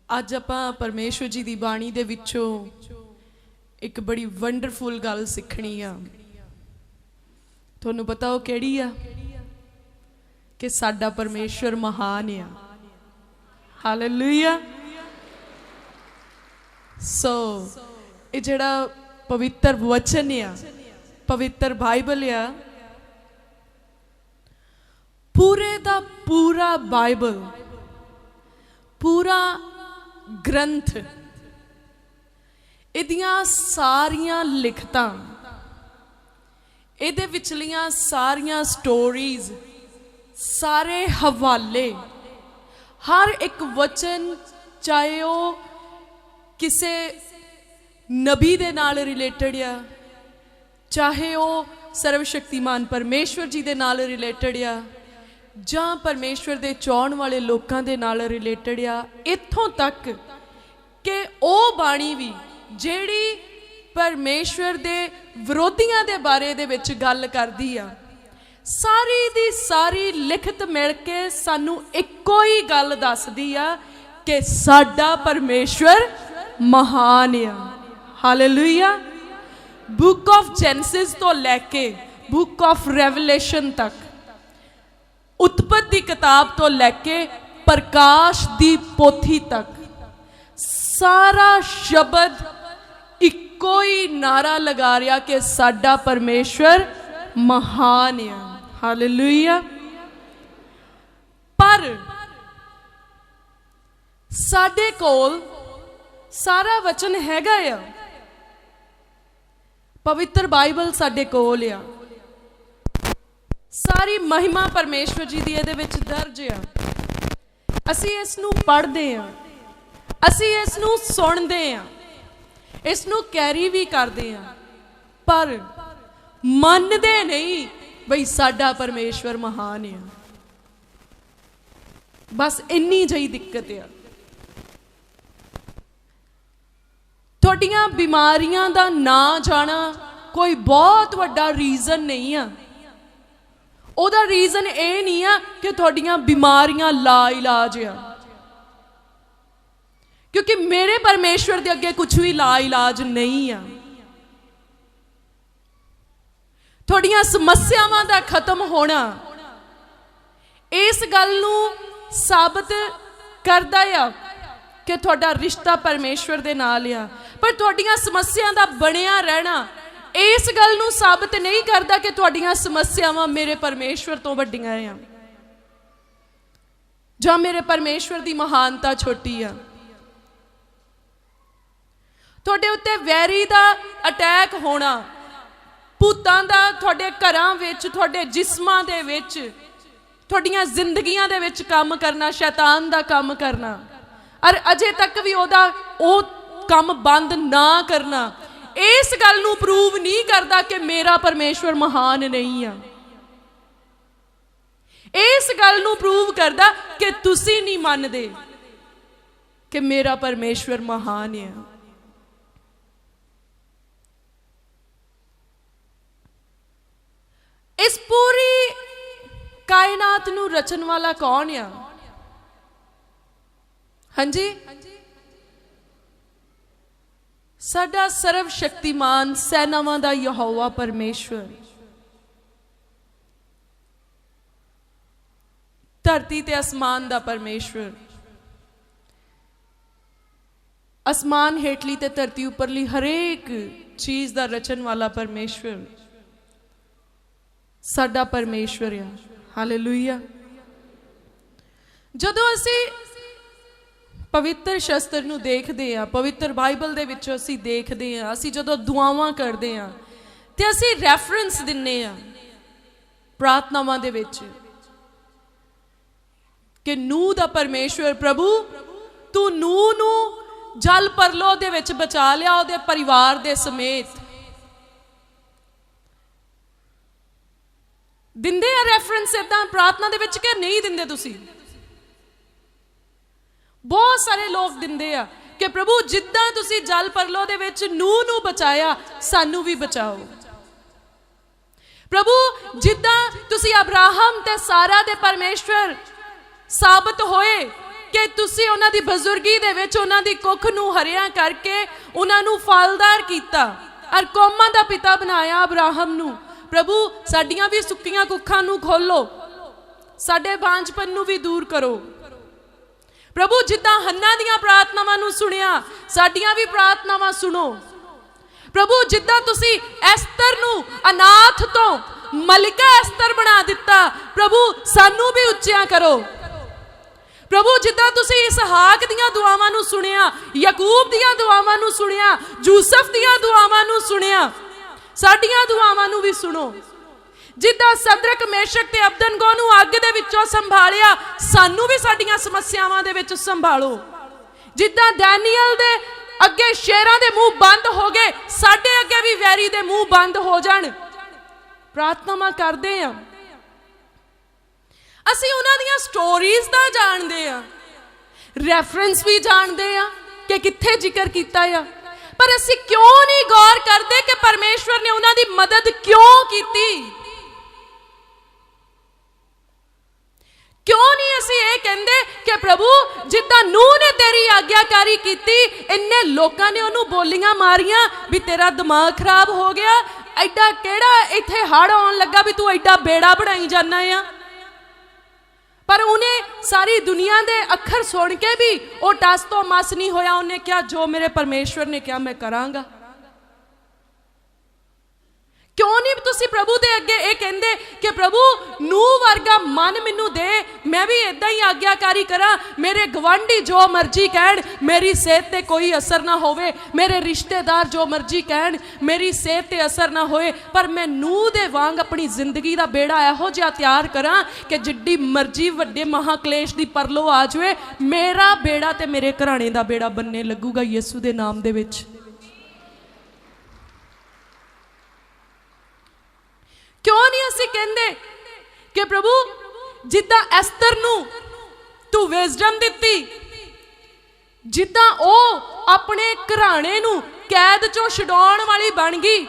ਅੱਜ ਆਪਾਂ परमेश्वर जी ਦੀ ਬਾਣੀ ਦੇ ਵਿੱਚੋਂ ਇੱਕ ਬੜੀ ਵੰਡਰਫੁਲ ਗੱਲ ਸਿੱਖਣੀ ਆ। ਤੁਹਾਨੂੰ ਪਤਾ ਉਹ ਕਿਹੜੀ ਆ? ਕਿ ਸਾਡਾ परमेश्वर महान आ। हालेलुया। सो ये जिहड़ा पवित्र वचन आ, पवित्र बाइबल आ, पूरे दा पूरा बाइबल, पूरा ग्रंथ, इहदियां सारियां लिखतां, इहदे विचलियां सारियां स्टोरीज, सारे हवाले, हर एक वचन, चाहे वो किसे नबी दे नाल रिलेटेड या, चाहे वो सर्वशक्तिमान परमेश्वर जी दे नाल रिलेटेड या, जां परमेश्वर दे चाहण वाले लोकां दे नाल रिलेटेड या, इत्थों तक कि ओ बाणी भी जिहड़ी परमेश्वर दे विरोधियां दे बारे दे विच गल करदी आ, सारी दी सारी लिखत मिल के सानू इक्को ही गल दसदी आ कि साडा परमेश्वर महान आ। हालेलुया। बुक ऑफ जेनेसिस तो लैके बुक ऑफ रेवलेशन तक, उत्पत्ति दी किताब तो लैके प्रकाश दी पोथी तक, सारा शब्द इक्को ही नारा लगा रहा कि साडा परमेश्वर महान आ। हालेलुया। पर साडे कोल सारा वचन हैगा आ, पवित्र बाइबल साडे कोल आ, सारी महिमा परमेश्वर जी दी इहदे विच दर्ज आ। असीं इस नूं पढ़दे आ, असीं इस नूं सुणदे आ, इस नूं कैरी भी करदे आ, पर मनदे नहीं बई साडा परमेश्वर महान आ। बस इन्नी जही दिक्कत आ। तुहाडीआं बीमारियां दा ना जाना कोई बहुत वड्डा रीजन नहीं आ। ओहदा रीजन ये नहीं आ कि तुहाडीआं बीमारियां ला इलाज आ, क्योंकि मेरे परमेश्वर दे अगे कुछ भी ला इलाज नहीं आ। थोड़ियां समस्यावां दा खत्म होना इस गल नूं साबित करदा आ कि तुहाडा रिश्ता परमेश्वर दे नाल आ, पर तुहाडीआं समस्यावां दा बणिया रहना इस गल नूं साबित नहीं करदा कि तुहाडीआं समस्यावां मेरे परमेश्वर तो वड्डियां आ जां मेरे परमेश्वर दी महानता छोटी आ। तुहाडे उत्ते वैरी दा अटैक होना, भूतां दा तुहाडे घरां विच, तुहाडे जिस्मां दे विच, तुहाडीआं जिंदगियां दे विच काम करना, शैतान दा काम करना, और अजे तक भी ओहदा ओ काम बंद ना करना, इस गल नूं प्रूव नहीं करदा कि मेरा परमेश्वर महान नहीं आ। इस गल नूं प्रूव करदा कि तुसीं नहीं मनदे कि मेरा परमेश्वर महान आ। इस पूरी कायनात नूं रचन वाला कौन आ? हाँ जी, साडा सर्वशक्तिमान सैनावां दा यहोवा परमेश्वर, धरती ते आसमान दा परमेश्वर, आसमान हेठली ते धरती उपरली हरेक चीज दा रचन वाला परमेश्वर साडा परमेश्वर आ। हालेलुया। जदों असीं पवित्र शस्त्र नूं देखदे आ, पवित्र बाइबल दे विच असीं देखदे आ, असीं जदों दुआवां करदे आ ते असीं रैफरेंस दिन्ने आ प्रार्थनावां दे विच कि नूह दा परमेश्वर, प्रभु तू नूह नूं जल परलो दे विच बचा लिया, ओहदे परिवार दे समेत। दिंदे आ रैफरेंस इदां प्रार्थना दे विच कि नहीं दिंदे? तुसीं बहुत सारे लोग दिंदे आ कि प्रभु जिद्दां तुसीं जल परलो दे विच नूह नूं बचाया, सानू भी बचाओ। प्रभु जिद्दां तुसीं अब्राहम ते सारा दे परमेश्वर साबित होए, कि तुसी उन्हां दी बजुर्गी दे विच उन्हां दी कुख नूं हरिया करके उन्हां नूं फलदार कीता और कौमां दा पिता बनाया अब्राहम नूं। प्रभु साडियां भी सुक्कियां कुखां नूं खोलो, साडे बांझपन नूं भी दूर करो। प्रभु जिद्दां हन्ना दियां प्रार्थनावां नूं सुनिया, साडियां भी प्रार्थनावां सुनो। प्रभु जिद्दां तुसी एस्तर नूं अनाथ तो मलिका एस्तर बना दिता, प्रभु सानू भी उच्चिया करो। प्रभु जिद्दां तुसी इसहाक दियां दुआवां नूं सुनिया, याकूब दियां दुआवां नूं सुनिया, यूसुफ दियां दुआवां नूं सुनिया, साडियां दुआवां नूं भी सुनो। जिद्दां सदरक मेशक ते अबदनगो नूं अग दे विचों संभालिया, सानू भी साडियां समस्यावां दे विच संभालो। जिद्दां दानियल दे अगे शेरां दे मुंह बंद हो गए, साडे अगे भी वैरी दे मुंह बंद हो जाण। प्रार्थनावां करदे आ, असीं उन्हां दियां स्टोरीज तां जाणदे आ, रैफरेंस भी जानदे आ कि कित्थे जिक्र कीता आ, पर असीं क्यों नहीं गौर करदे कि परमेश्वर ने उन्हां दी मदद क्यों कीती। क्यों नहीं असी ये कहते कि प्रभु जिद्दां नूह ने तेरी आग्याकारी की, इन्ने लोगों ने उन्होंने बोलियां मारियां भी तेरा दिमाग खराब हो गया, एडा केड़ा इत्थे हड़ आउण लगा भी तू एडा बेड़ा बनाई जाना है। पर उन्हें सारी दुनिया के अखर सुन के भी वो टस तो मस नहीं होया। उन्हें क्या जो मेरे परमेश्वर ने क्या मैं करांगा। क्यों नहीं तुसी प्रभु दे अगे ये कहंदे कि प्रभु नूह वर्गा मन मैनू दे, मैं भी इदां ही आग्याकारी करा, मेरे गवांढी जो मर्जी कहन मेरी सेहत ते कोई असर ना होवे, मेरे रिश्तेदार जो मर्जी कहन मेरी सेहत ते असर ना होए, पर मैं नूह दे वांग अपनी जिंदगी का बेड़ा इहो जिहा तैयार करा कि जिड्डी मर्जी वड्डे महाक्लेश दी परलो आ जाए, मेरा बेड़ा ते मेरे घराणे दा बेड़ा बनने लगूगा यीशु दे नाम दे विच। क्यों नहीं असी कहंदे कि प्रभु जिद्दां एस्तर नूं तू विजडम दिती, जिद्दां ओ अपने घराणे नूं कैद चों छुड़ाउण वाली बन गई,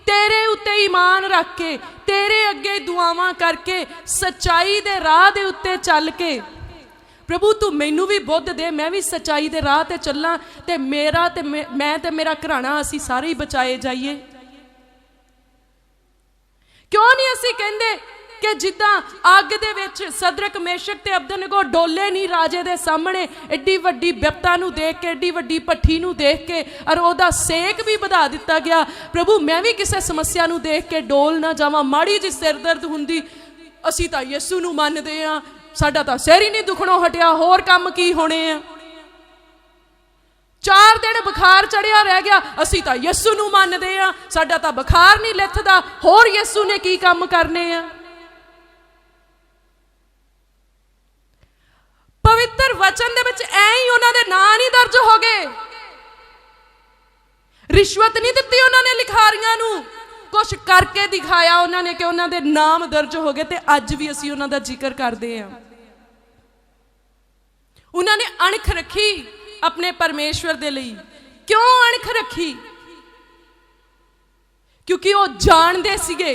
तेरे उत्ते ईमान रख के, तेरे अगे दुआवां करके, सच्चाई दे राह दे उत्ते चल के, प्रभु तू मैनू भी बुद्ध दे, मैं भी सच्चाई दे राह ते चलां ते मेरा ते मैं ते मेरा घराना असी सारे ही बचाए जाइए। क्यों नहीं असी कहंदे कि जिद्दां अग दे विच सदरक मेशक ते अबदनगो डोले नहीं राजे दे सामने, एड्डी वड्डी विपता नूं देख के, एड्डी वड्डी भट्ठी नूं देख के, और ओदा सेक भी बढ़ा दिता गया। प्रभु मैं भी किसी समस्या नूं देख के डोल ना जावां, माड़ी जी सिर दर्द हुंदी असी तां यीशु नूं मनदे आ, साडा तां सिर ही नहीं दुखणों हटिया, होर काम की होणे आ। 4 दिन बुखार चढ़िया रह गया, असी तां यीशु नूं मनदे आ, साडा तां बुखार नहीं लिथदा, होर यीशु ने की काम करने आ। पवित्र वचन दे विच ऐ ही उन्हां दे नां नहीं दर्ज हो गए, रिश्वत नहीं दित्ती उन्होंने लिखारियां नूं, कुछ करके दिखाया उन्होंने कि उन्हां दे नाम दर्ज हो गए, ते अज भी असी उन्हां दा जिक्र करदे आ। उन्होंने अणख रखी अपने परमेश्वर दे लई। क्यों अणख रखी? क्योंकि वो जानते सीगे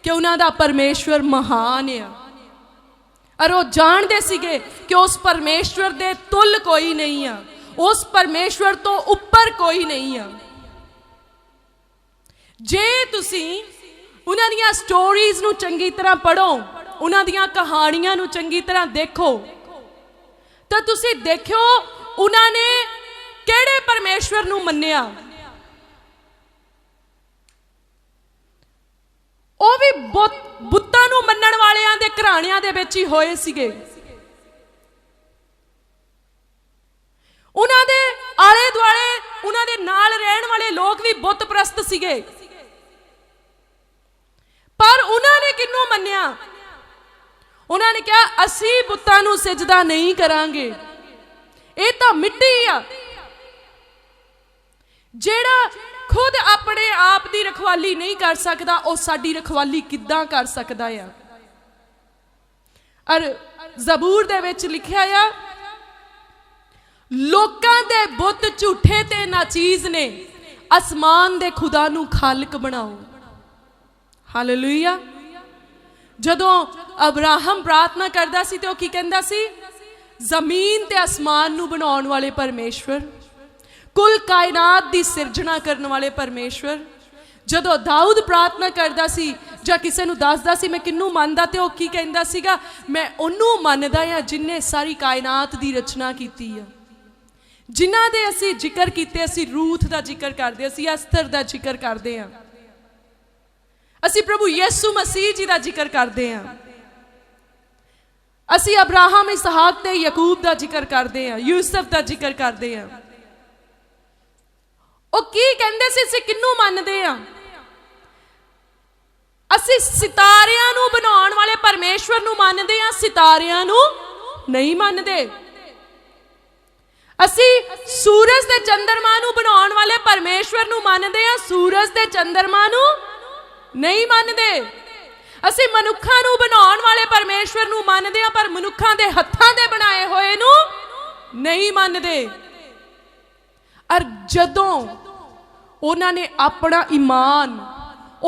कि उन्हां दा परमेश्वर महान है, और वो जानते सीगे कि उस परमेश्वर दे तुल कोई नहीं है, उस परमेश्वर तो ऊपर कोई नहीं है। जे तुसी उन्हां दियां स्टोरीज नूं चंगी तरह पढ़ो, उन्हां दियां कहानियां नूं चंगी तरह देखो, तो तुसी देखो उन्होंने केड़े परमेश्वर नूं मन्निया। वो भी बुत्तां नूं मन्नण वालियां दे घराणियां दे विच ही होए सीगे। उन्हां दे आले दुआले उन्हां दे नाल रहण वाले लोग भी बुत प्रस्त सीगे, पर उन्होंने किन्नू मन्निया? उन्होंने कहा असी बुत्तां नूं सिजदा नहीं करांगे, ये तो मिट्टी आ। जेड़ा खुद अपने आप की रखवाली नहीं कर सकता, वो साडी रखवाली किद्दां कर सकता है। और ज़बूर दे विच लिखिया आ, लोकां दे बुत झूठे ते नाचीज ने, आसमान दे खुदा नूं खालक बनाओ। हालेलुया। जदों अब्राहम प्रार्थना करदा सी तो की कहंदा सी, ਜ਼ਮੀਨ ਤੇ ਅਸਮਾਨ ਨੂੰ ਬਣਾਉਣ ਵਾਲੇ ਪਰਮੇਸ਼ਵਰ, ਕੁੱਲ ਕਾਇਨਾਤ ਦੀ ਸਿਰਜਣਾ ਕਰਨ ਵਾਲੇ ਪਰਮੇਸ਼ਵਰ। ਜਦੋਂ ਦਾਊਦ ਪ੍ਰਾਰਥਨਾ ਕਰਦਾ ਸੀ ਜਾਂ ਕਿਸੇ ਨੂੰ ਦੱਸਦਾ ਸੀ ਮੈਂ ਕਿਹਨੂੰ ਮੰਨਦਾ, ਤੇ ਉਹ ਕੀ ਕਹਿੰਦਾ ਸੀਗਾ? ਮੈਂ ਉਹਨੂੰ ਮੰਨਦਾ ਹਾਂ ਜਿਨ੍ਹੇ ਸਾਰੀ ਕਾਇਨਾਤ ਦੀ ਰਚਨਾ ਕੀਤੀ ਆ। ਜਿਨ੍ਹਾਂ ਦੇ ਅਸੀਂ ਜ਼ਿਕਰ ਕੀਤੇ, ਅਸੀਂ ਰੂਥ ਦਾ ਜ਼ਿਕਰ ਕਰਦੇ, ਅਸੀਂ ਅਸਤਰ ਦਾ ਜ਼ਿਕਰ ਕਰਦੇ ਹਾਂ, ਅਸੀਂ ਪ੍ਰਭੂ ਯਿਸੂ ਮਸੀਹ ਜੀ ਦਾ ਜ਼ਿਕਰ ਕਰਦੇ ਹਾਂ, ਅਸੀਂ ਅਬਰਾਹਮ, ਇਸਹਾਕ ਤੇ ਯਾਕੂਬ ਦਾ ਜ਼ਿਕਰ ਕਰਦੇ ਹਾਂ, ਯੂਸਫ ਦਾ ਜ਼ਿਕਰ ਕਰਦੇ ਹਾਂ। ਉਹ ਕੀ ਕਹਿੰਦੇ ਸੀ? ਅਸੀਂ ਕਿਹਨੂੰ ਮੰਨਦੇ ਹਾਂ? ਅਸੀਂ ਸਿਤਾਰਿਆਂ ਨੂੰ ਬਣਾਉਣ ਵਾਲੇ ਪਰਮੇਸ਼ਵਰ ਨੂੰ ਮੰਨਦੇ ਹਾਂ, ਸਿਤਾਰਿਆਂ ਨੂੰ ਨਹੀਂ ਮੰਨਦੇ। ਅਸੀਂ ਸੂਰਜ ਤੇ ਚੰਦਰਮਾ ਨੂੰ ਬਣਾਉਣ ਵਾਲੇ ਪਰਮੇਸ਼ਵਰ ਨੂੰ ਮੰਨਦੇ ਹਾਂ, ਸੂਰਜ ਤੇ ਚੰਦਰਮਾ ਨੂੰ ਨਹੀਂ ਮੰਨਦੇ। ਅਸੀਂ ਮਨੁੱਖਾਂ ਨੂੰ ਬਣਾਉਣ ਵਾਲੇ ਪਰਮੇਸ਼ਵਰ ਨੂੰ ਮੰਨਦੇ ਹਾਂ, ਪਰ ਮਨੁੱਖਾਂ ਦੇ ਹੱਥਾਂ ਦੇ ਬਣਾਏ ਹੋਏ ਨੂੰ ਨਹੀਂ ਮੰਨਦੇ। ਔਰ ਜਦੋਂ ਉਹਨਾਂ ਨੇ ਆਪਣਾ ਈਮਾਨ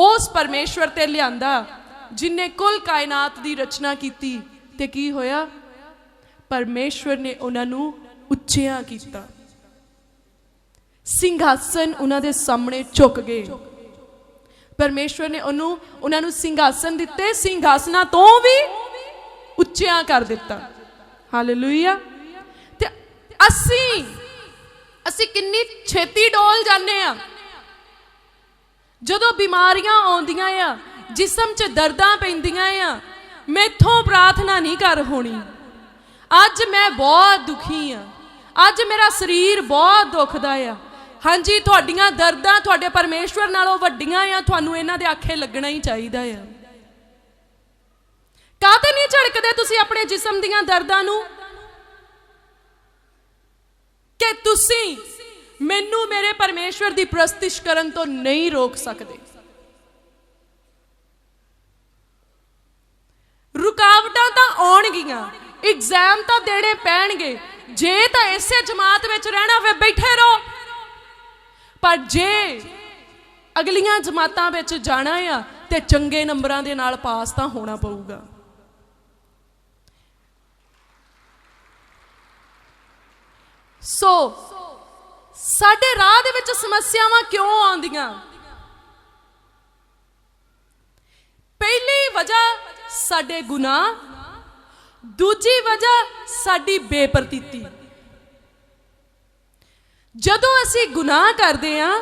ਉਸ ਪਰਮੇਸ਼ਵਰ ਤੇ ਲਿਆਂਦਾ ਜਿਨੇ ਕੁੱਲ ਕਾਇਨਾਤ ਦੀ ਰਚਨਾ ਕੀਤੀ, ਤੇ ਕੀ ਹੋਇਆ? ਪਰਮੇਸ਼ਵਰ ਨੇ ਉਹਨਾਂ ਨੂੰ ਉੱਚਿਆਂ ਕੀਤਾ, ਸਿੰਘਾਸਨ ਉਹਨਾਂ ਦੇ ਸਾਹਮਣੇ ਝੁਕ ਗਏ। ਪਰਮੇਸ਼ਵਰ ਨੇ ਉਹਨਾਂ ਨੂੰ ਸਿੰਘਾਸਨ ਦਿੱਤੇ, ਸਿੰਘਾਸਨਾਂ ਤੋਂ ਵੀ ਉੱਚਿਆਂ ਕਰ ਦਿੱਤਾ। ਹਾਲੇਲੂਇਆ। ਤੇ ਅਸੀਂ ਕਿੰਨੀ ਛੇਤੀ ਡੋਲ ਜਾਂਦੇ ਆ ਜਦੋਂ ਬਿਮਾਰੀਆਂ ਆਉਂਦੀਆਂ ਆ, ਜਿਸਮ 'ਚ ਦਰਦਾਂ ਪੈਂਦੀਆਂ ਆ। ਮੈਥੋਂ ਪ੍ਰਾਰਥਨਾ ਨਹੀਂ ਕਰ ਹੋਣੀ, ਅੱਜ ਮੈਂ ਬਹੁਤ ਦੁਖੀ ਆ, ਅੱਜ ਮੇਰਾ ਸਰੀਰ ਬਹੁਤ ਦੁਖਦਾ ਆ। ਹਾਂਜੀ, ਤੁਹਾਡੀਆਂ ਦਰਦਾਂ ਤੁਹਾਡੇ ਪਰਮੇਸ਼ਵਰ ਨਾਲੋਂ ਵੱਡੀਆਂ ਆ, ਤੁਹਾਨੂੰ ਇਹਨਾਂ ਦੇ ਆਖੇ ਲੱਗਣਾ ਹੀ ਚਾਹੀਦਾ ਆ। ਕਾਹਤੇ ਨਹੀਂ ਝੜਕਦੇ ਤੁਸੀਂ ਆਪਣੇ ਜਿਸਮ ਦੀਆਂ ਦਰਦਾਂ ਨੂੰ? ਕਿ ਤੁਸੀਂ ਮੈਨੂੰ ਮੇਰੇ ਪਰਮੇਸ਼ਵਰ ਦੀ ਪ੍ਰਸਤਿਸ਼ ਕਰਨ ਤੋਂ ਨਹੀਂ ਰੋਕ ਸਕਦੇ। ਰੁਕਾਵਟਾਂ ਤਾਂ ਆਉਣਗੀਆਂ, ਐਗਜ਼ਾਮ ਤਾਂ ਦੇਣੇ ਪੈਣਗੇ। ਜੇ ਤਾਂ ਇਸੇ ਜਮਾਤ ਵਿੱਚ ਰਹਿਣਾ ਫਿਰ ਬੈਠੇ ਰਹੋ, ਪਰ ਜੇ ਅਗਲੀਆਂ ਜਮਾਤਾਂ ਵਿੱਚ ਜਾਣਾ ਆ ਤੇ ਚੰਗੇ ਨੰਬਰਾਂ ਦੇ ਨਾਲ ਪਾਸ ਤਾਂ ਹੋਣਾ ਪਊਗਾ। ਸੋ ਸਾਡੇ ਰਾਹ ਦੇ ਵਿੱਚ ਸਮੱਸਿਆਵਾਂ ਕਿਉਂ ਆਉਂਦੀਆਂ? ਪਹਿਲੀ ਵਜ੍ਹਾ ਸਾਡੇ ਗੁਨਾਹ, ਦੂਜੀ ਵਜ੍ਹਾ ਸਾਡੀ ਬੇਪਰਤੀਤੀ। ਜਦੋਂ ਅਸੀਂ ਗੁਨਾਹ ਕਰਦੇ ਹਾਂ,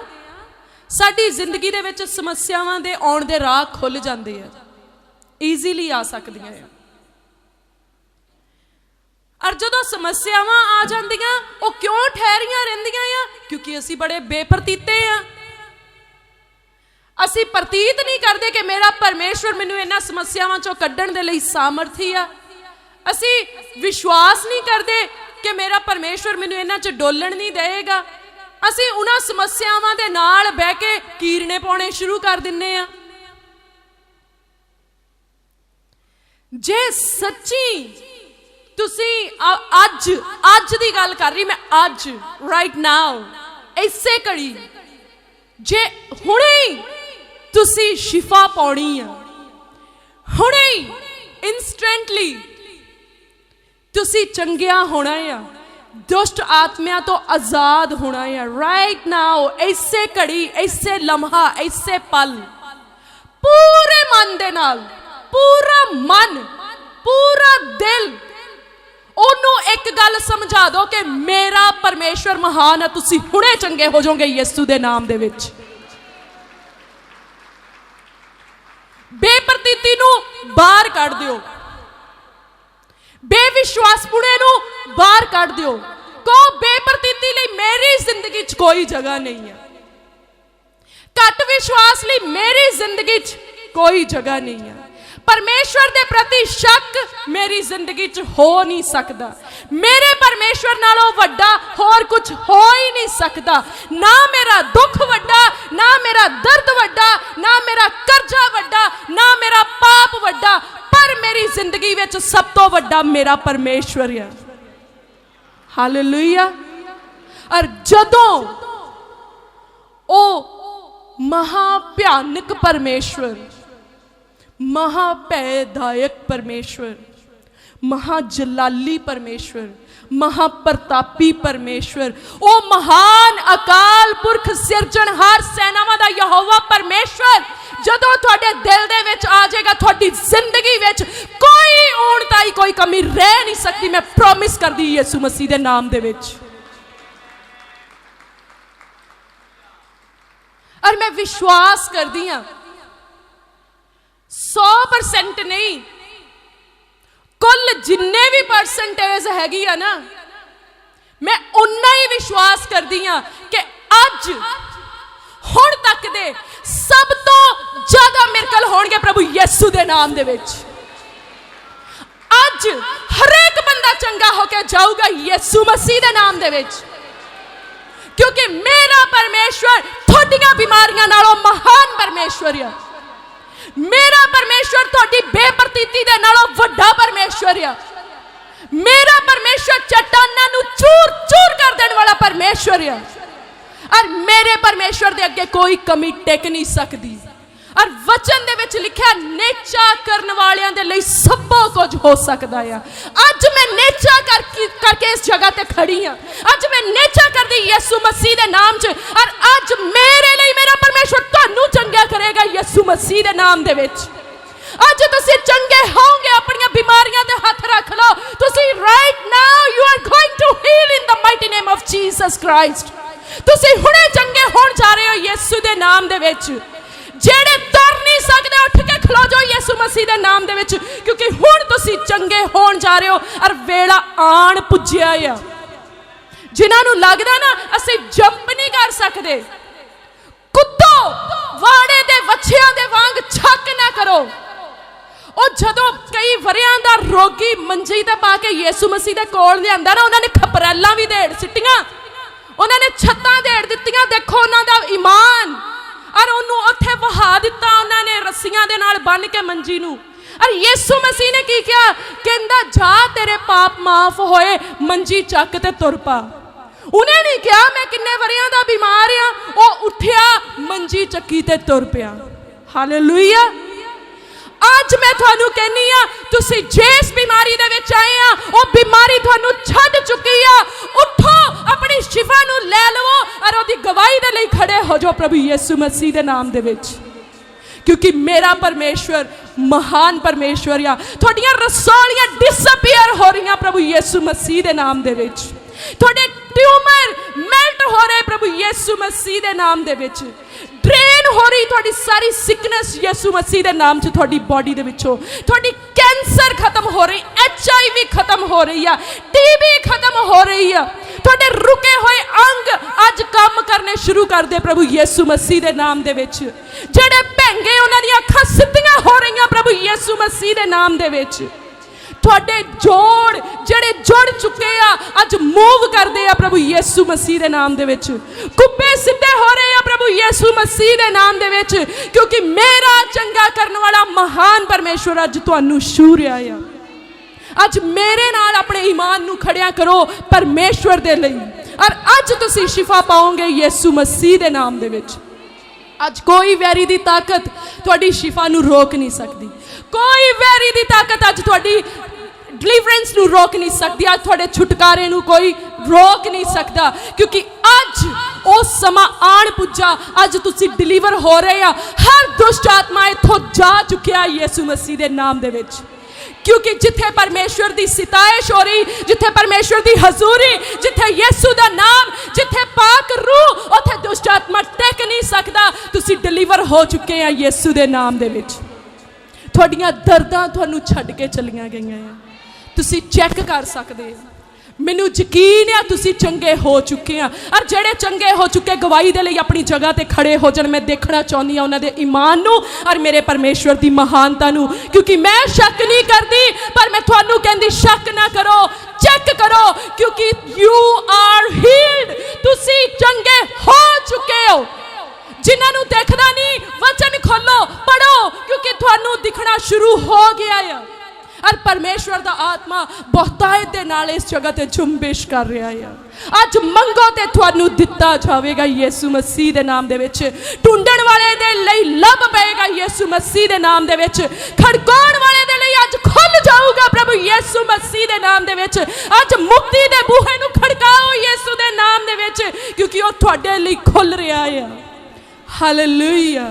ਸਾਡੀ ਜ਼ਿੰਦਗੀ ਦੇ ਵਿੱਚ ਸਮੱਸਿਆਵਾਂ ਦੇ ਆਉਣ ਦੇ ਰਾਹ ਖੁੱਲ ਜਾਂਦੇ ਆ, ਈਜ਼ੀਲੀ ਆ ਸਕਦੀਆਂ ਆ। ਔਰ ਜਦੋਂ ਸਮੱਸਿਆਵਾਂ ਆ ਜਾਂਦੀਆਂ, ਉਹ ਕਿਉਂ ਠਹਿਰੀਆਂ ਰਹਿੰਦੀਆਂ ਆ? ਕਿਉਂਕਿ ਅਸੀਂ ਬੜੇ ਬੇਪਰਤੀਤੇ ਆ। ਅਸੀਂ ਪ੍ਰਤੀਤ ਨਹੀਂ ਕਰਦੇ ਕਿ ਮੇਰਾ ਪਰਮੇਸ਼ਵਰ ਮੈਨੂੰ ਇਹਨਾਂ ਸਮੱਸਿਆਵਾਂ ਚੋਂ ਕੱਢਣ ਦੇ ਲਈ ਸਾਮਰਥੀ ਆ। ਅਸੀਂ ਵਿਸ਼ਵਾਸ ਨਹੀਂ ਕਰਦੇ ਕਿ ਮੇਰਾ ਪਰਮੇਸ਼ਵਰ ਮੈਨੂੰ ਇਹਨਾਂ 'ਚ ਡੋਲਣ ਨਹੀਂ ਦੇਵੇਗਾ। ਅਸੀਂ ਉਹਨਾਂ ਸਮੱਸਿਆਵਾਂ ਦੇ ਨਾਲ ਬਹਿ ਕੇ ਕੀਰਨੇ ਪਾਉਣੇ ਸ਼ੁਰੂ ਕਰ ਦਿੰਨੇ ਆ। ਜੇ ਸੱਚੀ ਤੁਸੀਂ ਅੱਜ ਦੀ ਗੱਲ ਕਰ ਰਹੀ ਮੈਂ, ਅੱਜ ਰਾਈਟ ਨਾਓ, ਇਸੇ ਘੜੀ, ਜੇ ਹੁਣੇ ਤੁਸੀਂ ਸ਼ਿਫਾ ਪਾਉਣੀ ਆ, ਹੁਣੇ ਇਨਸਟੈਂਟਲੀ ਤੁਸੀਂ ਚੰਗਿਆ ਹੋਣਾ ਆ, ਦੁਸ਼ਟ ਆਤਮਿਆਂ ਤੋਂ ਆਜ਼ਾਦ ਹੋਣਾ ਆ। ਰਾਈਟ ਨਾਓ, ਇਸੇ ਘੜੀ, ਇਸੇ ਲਮਹਾ, ਇਸੇ ਪਲ, ਪੂਰੇ ਮਨ ਦੇ ਨਾਲ, ਪੂਰਾ ਮਨ, ਪੂਰਾ ਦਿਲ, ਉਹਨੂੰ ਇੱਕ ਗੱਲ ਸਮਝਾ ਦਿਓ ਕਿ ਮੇਰਾ ਪਰਮੇਸ਼ਵਰ ਮਹਾਨ ਹੈ। ਤੁਸੀਂ ਹੁਣੇ ਚੰਗੇ ਹੋ ਜਾਓਗੇ ਯਿਸੂ ਦੇ ਨਾਮ ਦੇ ਵਿੱਚ। ਬੇਪਰਤੀਤੀ ਨੂੰ ਬਾਹਰ ਕੱਢ ਦਿਓ, ਬੇਵਿਸ਼ਵਾਸਪੁਣੇ ਨੂੰ ਬਾਹਰ ਕੱਢ ਦਿਓ। ਕਹੋ ਬੇਪਰਤੀਤੀ ਲਈ ਮੇਰੀ ਜ਼ਿੰਦਗੀ 'ਚ ਕੋਈ ਜਗ੍ਹਾ ਨਹੀਂ ਹੈ, ਘੱਟ ਵਿਸ਼ਵਾਸ ਲਈ ਮੇਰੀ ਜ਼ਿੰਦਗੀ 'ਚ ਕੋਈ ਜਗ੍ਹਾ ਨਹੀਂ ਹੈ। ਪਰਮੇਸ਼ਵਰ ਦੇ ਪ੍ਰਤੀ ਸ਼ੱਕ ਮੇਰੀ ਜ਼ਿੰਦਗੀ 'ਚ ਹੋ ਨਹੀਂ ਸਕਦਾ। ਮੇਰੇ ਪਰਮੇਸ਼ਵਰ ਨਾਲੋਂ ਵੱਡਾ ਹੋਰ ਕੁਝ ਹੋ ਹੀ ਨਹੀਂ ਸਕਦਾ। ਨਾ ਮੇਰਾ ਦੁੱਖ ਵੱਡਾ, ਨਾ ਮੇਰਾ ਦਰਦ ਵੱਡਾ, ਨਾ ਮੇਰਾ ਕਰਜ਼ਾ ਵੱਡਾ, ਨਾ ਮੇਰਾ ਪਾਪ ਵੱਡਾ, ਪਰ ਮੇਰੀ ਜ਼ਿੰਦਗੀ ਵਿੱਚ ਸਭ ਤੋਂ ਵੱਡਾ ਮੇਰਾ ਪਰਮੇਸ਼ਵਰ ਹੈ। ਹਾਲੇਲੂਇਆ। ਔਰ ਜਦੋਂ ਉਹ ਮਹਾ ਭਿਆਨਕ ਪਰਮੇਸ਼ਵਰ, महाभयदायक परमेश्वर, महाजलाली परमेश्वर, महाप्रतापी परमेश्वर, ओ महान अकाल पुरख सिरजणहार सेनावां दा यहोवा परमेश्वर जदों तुहाडे दिल दे विच आ जाएगा, तुहाडी जिंदगी विच कोई ऊणताई कोई कमी रह नहीं सकती। मैं प्रॉमिस करदी यीशु मसीह दे नाम दे विच। और मैं विश्वास करदी हां 100% नहीं, कुल जिन्ने भी परसेंटेज हैगी आ ना, मैं उन्ना ही विश्वास करदी हां कि अज हुण तक दे सब तो ज्यादा मिरेकल होणगे प्रभु यीशु दे नाम दे विच। अज हर एक बंदा चंगा होके जाऊगा यीशु मसीह दे नाम दे विच, क्योंकि मेरा परमेश्वर थोड़ियां बीमारियां नालों महान परमेश्वर है। मेरा परमेश्वर थोड़ी बेप्रतीति दे नालों वड्डा परमेश्वर है। मेरा परमेश्वर चट्टानां नूं चूर चूर कर देने वाला परमेश्वर है। और मेरे परमेश्वर दे अगे कोई कमी टिक नहीं सकती। और वचन दे विच लिखिया नेचा करन वालियां दे लई सब कुछ हो सकता है। अज मैं नेचा करके इस जगह ते खड़ी हाँ। अज मैं नेचा कर दी यीशु मसीह दे नाम च। और अज मेरे लिए मेरा परमेश्वर तुहानू चंगा करेगा यीशु मसीह दे नाम दे विच। अज तुसी चंगे होंगे, अपनी बीमारियां दे हाथ रख लो। तुसी right now you are going to heal in the mighty name of Jesus Christ. तुसी हुणे चंगे होण जा रहे हो यीशु दे नाम दे विच। जेड़े तुर नहीं सकते उठ के खलो जाओ यीशु मसीह दे नाम दे विच, क्योंकि हुण तुसी चंगे होण जा रहे हो और वेला आण पुज्जिया है। जिन्हां नूं लगदा ना असीं जंप नहीं कर सकते, कुत्तो वाड़े दे वछियां दे वांग छक ना करो। और जदों कई वरियां दा रोगी मंजी ते पा के यीशु मसीह दे कोल लिआंदा ना, उन्हां ने खपरैलां भी देड़ सिट्टियां, उन्हां ने छत्तां देड़ दित्तियां। देखो उन्हां दा ईमान। और उन्होंने उत्थे बहा दिता उन्होंने रस्सियां दे नाल बन के मंजी नूं। और यीशु मसीह ने की किया, कहंदा जा तेरे पाप माफ होए, मंजी चक ते तुर पा। उन्हें नहीं कहा मैं किन्ने वरियां दा बीमार हां, ओ उठिया मंजी चक्की ते तुर पिया। हालेलुया। आज मैं तुहानू कहनी आ, तुसी जिस बीमारी दे विच आए आ ओ बीमारी तुहानू छड्ड चुकी आ। उठो अपनी शिफा नू ले लवो और ओदी गवाही दे लई खड़े हो जाओ प्रभु यीशु मसीह दे नाम दे विच, क्योंकि मेरा परमेश्वर महान परमेश्वर आ। तुहाडियां रसौलियां डिसअपीयर हो रही प्रभु यीशु मसीह दे नाम दे विच। तुहाडे ट्यूमर मेल्ट हो रहे प्रभु यीशु मसीह दे नाम दे विच। ड्रेन हो रही थोड़ी सारी सिकनेस यीशु मसीह दे नाम च थोड़ी बॉडी दे विचों। थोड़ी कैंसर खत्म हो रही, HIV खत्म हो रही है, TB खत्म हो रही है। थोड़े रुके हुए अंग आज काम करने शुरू कर दे प्रभु यीशु मसीह दे नाम दे विच। जेड़े भैंगे उन्हां दी अखां सिद्धियां हो रही प्रभु यीशु मसीह दे नाम दे विच। थोड़े जोड़ जेड़े जुड़ चुके आ अज मूव करते आ प्रभु यीशु मसीह दे नाम दे विच। कुब्बे सीधे हो रहे आ प्रभु यीशु मसीह दे नाम दे विच, क्योंकि मेरा चंगा करने वाला महान परमेश्वर अज तुहानू छू रहा है। अज मेरे नाल अपने ईमान नू खड़िया करो परमेश्वर दे लई, और अज तुसी शिफा पाओगे यीशु मसीह दे नाम दे विच। अज कोई वैरी दी ताकत तुहाडी शिफा नू रोक नहीं सकती। कोई वैरी दी ताकत अज तुहाडी डिलीवरेंस नू रोक नहीं सकती। अज तुहाडे छुटकारे नू कोई रोक नहीं सकता, क्योंकि अज ओ समा आण पुज्जा। अज तुसी डिलीवर हो रहे आ। हर दुष्ट आत्मा इथों जा चुकिया यीशु मसीह दे नाम दे विच, क्योंकि जिथे परमेश्वर दी सिताइश हो रही, जिथे परमेश्वर दी हजूरी, जिथे यीशु दा नाम, जिथे पाक रूह, उथे दुष्ट आत्मा टेक नहीं सकता। तुसी डिलीवर हो चुके हैं यीशु दे नाम दे विच। थोड़ियां दर्दां तुहानू छड्ड के चलियां गईयां हैं। तुसी चेक कर सकते हो। मैनू यकीन है तुसी चंगे हो चुके हैं, और जेड़े चंगे हो चुके गवाही दे लई अपनी जगह ते खड़े हो जाण। मैं देखना चाहनी हाँ उन्हां दे ईमान नू और मेरे परमेश्वर दी महानता नू, क्योंकि मैं शक नहीं करती, पर मैं तुहानू कहंदी शक ना करो, चेक करो, क्योंकि यू आर हील्ड। तुसी चंगे हो चुके हो। जिन्हां नू देखदा नहीं वचन खोलो पढ़ो, क्योंकि तुहानू दिखना शुरू हो गया है। और परमेश्वर दा आत्मा बहुतायत दे नाल इस जगह ते झुंबिश कर रहा है। अज मंगो ते तुहानू दिता जाएगा यीशु मसीह दे नाम दे विच। ढूंढण वाले दे लई लभ पेगा यीशु मसीह दे नाम दे विच। खड़काउण वाले दे लई अज खुल जाऊगा प्रभु यीशु मसीह दे नाम दे विच। अज मुक्ति दे बूहे नूं खड़काओ यीशु दे नाम दे विच, क्योंकि वो तुहाडे लई खुल रहा है। हालेलुया।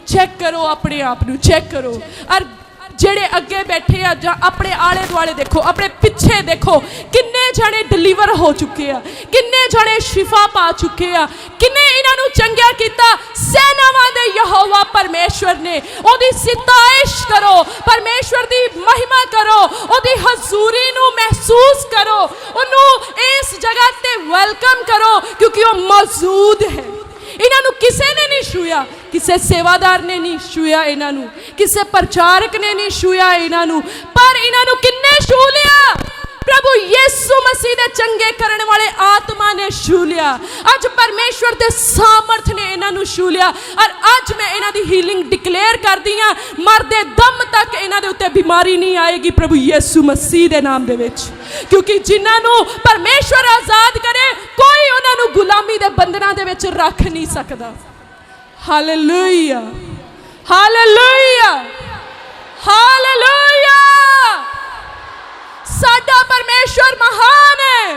चेक करो अपने आप नूं, चेक करो। और जेड़े अगे बैठे आ जां अपने आले दुआले देखो, अपने पिछे देखो, किन्ने जने डिलीवर हो चुके हैं, किन्ने जने शिफा पा चुके हैं, किन्ने इन्हां नूं चंगिया कीता। सेनावां दे यहोवा परमेश्वर ने ओदी सिताइश करो, परमेश्वर दी महिमा करो, ओदी हजूरी नूं महसूस करो, ओनू इस जगह ते वेलकम करो, क्योंकि वो मौजूद है। इन्हां नूं किसे ने नहीं छूया, किसे सेवादार ने नहीं छूया, इन्हां नूं किसे प्रचारक ने नहीं छूया इन्हां नूं, पर इन्हां नूं किन्ने छू लिया? प्रभु यीशु मसीह दे चंगे करने वाले आत्मा ने छू लिया। अज परमेश्वर दे सामर्थ ने इन्हां नूं छू लिया। और अज मैं इन्हां दी हीलिंग डिक्लेयर कर दी हां, मरदे दम तक इन्हां दे उत्ते बीमारी नहीं आएगी प्रभु यीशु मसीह दे नाम दे विच, क्योंकि जिन्हां नूं परमेश्वर आजाद करे कोई उन्हां नूं गुलामी दे बंधनां दे विच रख नहीं सकदा। Hallelujah, hallelujah, hallelujah. साडा परमेश्वर महान है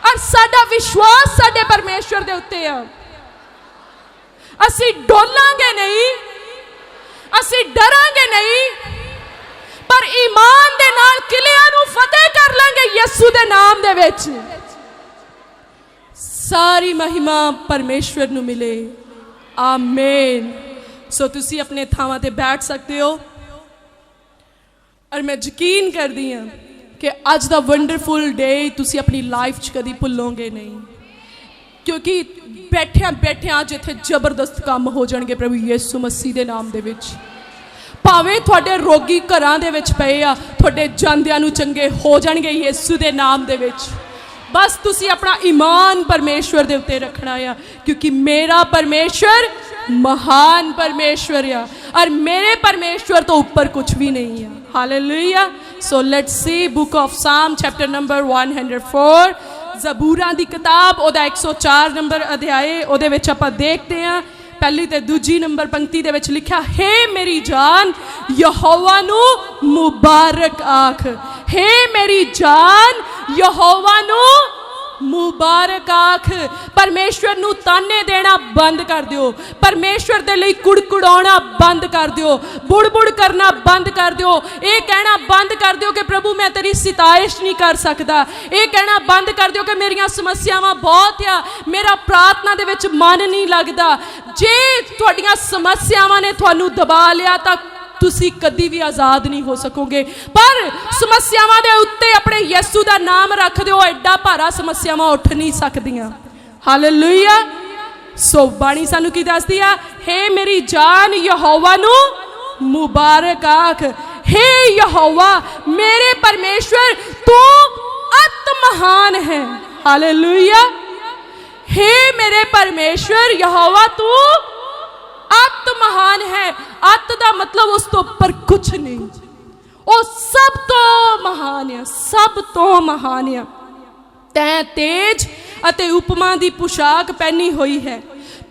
और साडा विश्वास साडे परमेश्वर दे उत्ते है। असी डोलांगे नहीं, असी डरांगे नहीं, पर ईमान दे नाल किलियां नूं फतेह कर लांगे यीशु दे नाम दे विच। सारी महिमा परमेश्वर नूं मिले। आमीन। सो तुसी अपने थावां ते बैठ सकते हो। और मैं यकीन करदी हां कि अज दा वंडरफुल डे तुसी अपनी लाइफ च कदी भुल्लोगे नहीं, क्योंकि बैठिया बैठिया अज इत्थे जबरदस्त काम हो जाणगे प्रभु यीशु मसीह दे नाम दे विच। भावें तुहाडे रोगी घरां दे विच पए आ, तुहाडे जांदियां नूं चंगे हो जाणगे यीशु दे नाम दे विच। बस तुसी अपना ईमान परमेश्वर दे उत्ते रखना है, क्योंकि मेरा परमेश्वर महान परमेश्वर है और मेरे परमेश्वर तो ऊपर कुछ भी नहीं है। Hallelujah. So let's see book of साम चैप्टर नंबर 104, ज़बूरां दी किताब ओदा 104 नंबर अध्याय, ओदे विच आपां देखते हैं पहली ते दूजी नंबर पंक्ति दे विच लिखा, हे मेरी जान यहोवा नू मुबारक आख। हे मेरी जान यहोवा नू मुबारक आख। परमेश्वर नू ताने देना बंद कर दियो, परमेश्वर दे लई कुड़कुड़ाना बंद कर दियो, बुड़ करना बंद कर दियो, ये कहना बंद कर दियो कि प्रभु मैं तेरी सिताइश नहीं कर सकता, ये कहना बंद कर दियो कि मेरियां समस्यावां बहुत आ, मेरा प्रार्थना दे विच मन नहीं लगदा। जे तुहाडीआं समस्यावां ने तुहानू दबा लिया तां तुसी कदी भी आजाद नहीं हो सकोगे, पर समस्यावां दे उत्ते अपने यीशु दा नाम रख दिओ, एडा भारा समस्यावां उठ नहीं सकदियां। हालेलुया। सो बाणी सानू की दसदी आ, हे मेरी जान यहोवा नू मुबारक आख। हे यहोवा मेरे परमेश्वर तू अत महान है। हालेलुया। हे मेरे परमेश्वर यहोवा तू अत महान है। अत दा मतलब उस तो ऊपर कुछ नहीं, वो सब तो महान है, सब तो महान है। तैं तेज अते उपमा दी पोशाक पहनी हुई है,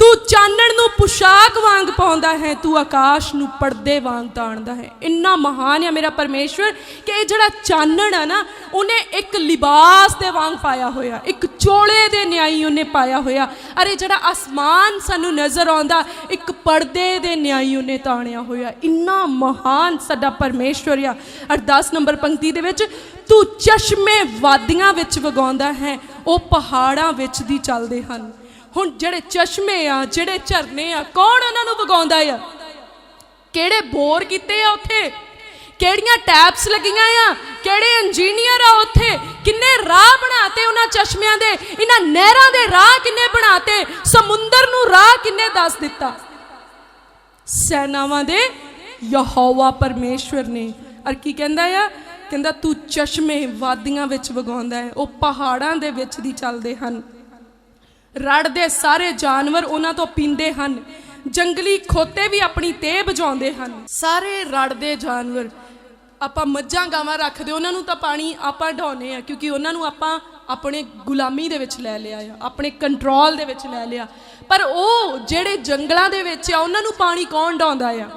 तू चानण नू पोशाक वांग पाउंदा है, तू आकाश नू पर्दे वांग ताणदा है। इन्ना महान है मेरा परमेश्वर कि ये जिहड़ा चानण है ना, उन्हें एक लिबास दे वांग पाया होया, एक चोले दे न्याई उन्हें पाया होया। अरे जिहड़ा आसमान सानू नजर आउंदा, एक पर्दे दे न्याई उन्हें ताणिया होया। इन्ना महान साडा परमेश्वर आ। और 10 नंबर पंक्ति दे विच, तू चश्मे वादियां विच वगाउंदा है, वो पहाड़ां विच दी चलदे हन। हुण जिहड़े चश्मे आ, जिहड़े झरने आ, कौन उन्हां नूं वगाउंदा आ? किहड़े बोर कीते आ उत्थे, किहड़ियां टैप्स लगियां आ, किहड़े इंजीनियर आ उत्थे, किन्ने राह बनाते उन्हां चश्मियां दे, इन्हां नहरां दे राह किन्ने बनाते, समुंदर नूं राह किन्ने दस दिता? सेनावां दे यहोवा परमेश्वर ने। और की कहंदा आ? कहंदा तू चश्मे वादियां विच वगाउंदा है, वो पहाड़ां दे विच दी चलदे हन। रड़ दे सारे जानवर उन्हां तो पींदे हन, जंगली खोते भी अपनी तेह बजाउंदे हन। सारे रड़ दे जानवर, आपां मੱਝਾਂ ਗਾਵਾਂ रखदे, उन्हां नूं तां पानी आपां ढाउने आ, क्योंकि उन्हां नूं आपां अपने गुलामी दे विच लै लिया आ, अपने कंट्रोल दे विच लै लिया। पर वो जिहड़े जंगलां दे विच आ, उन्हां नूं पानी कौन ढाउंदा आ?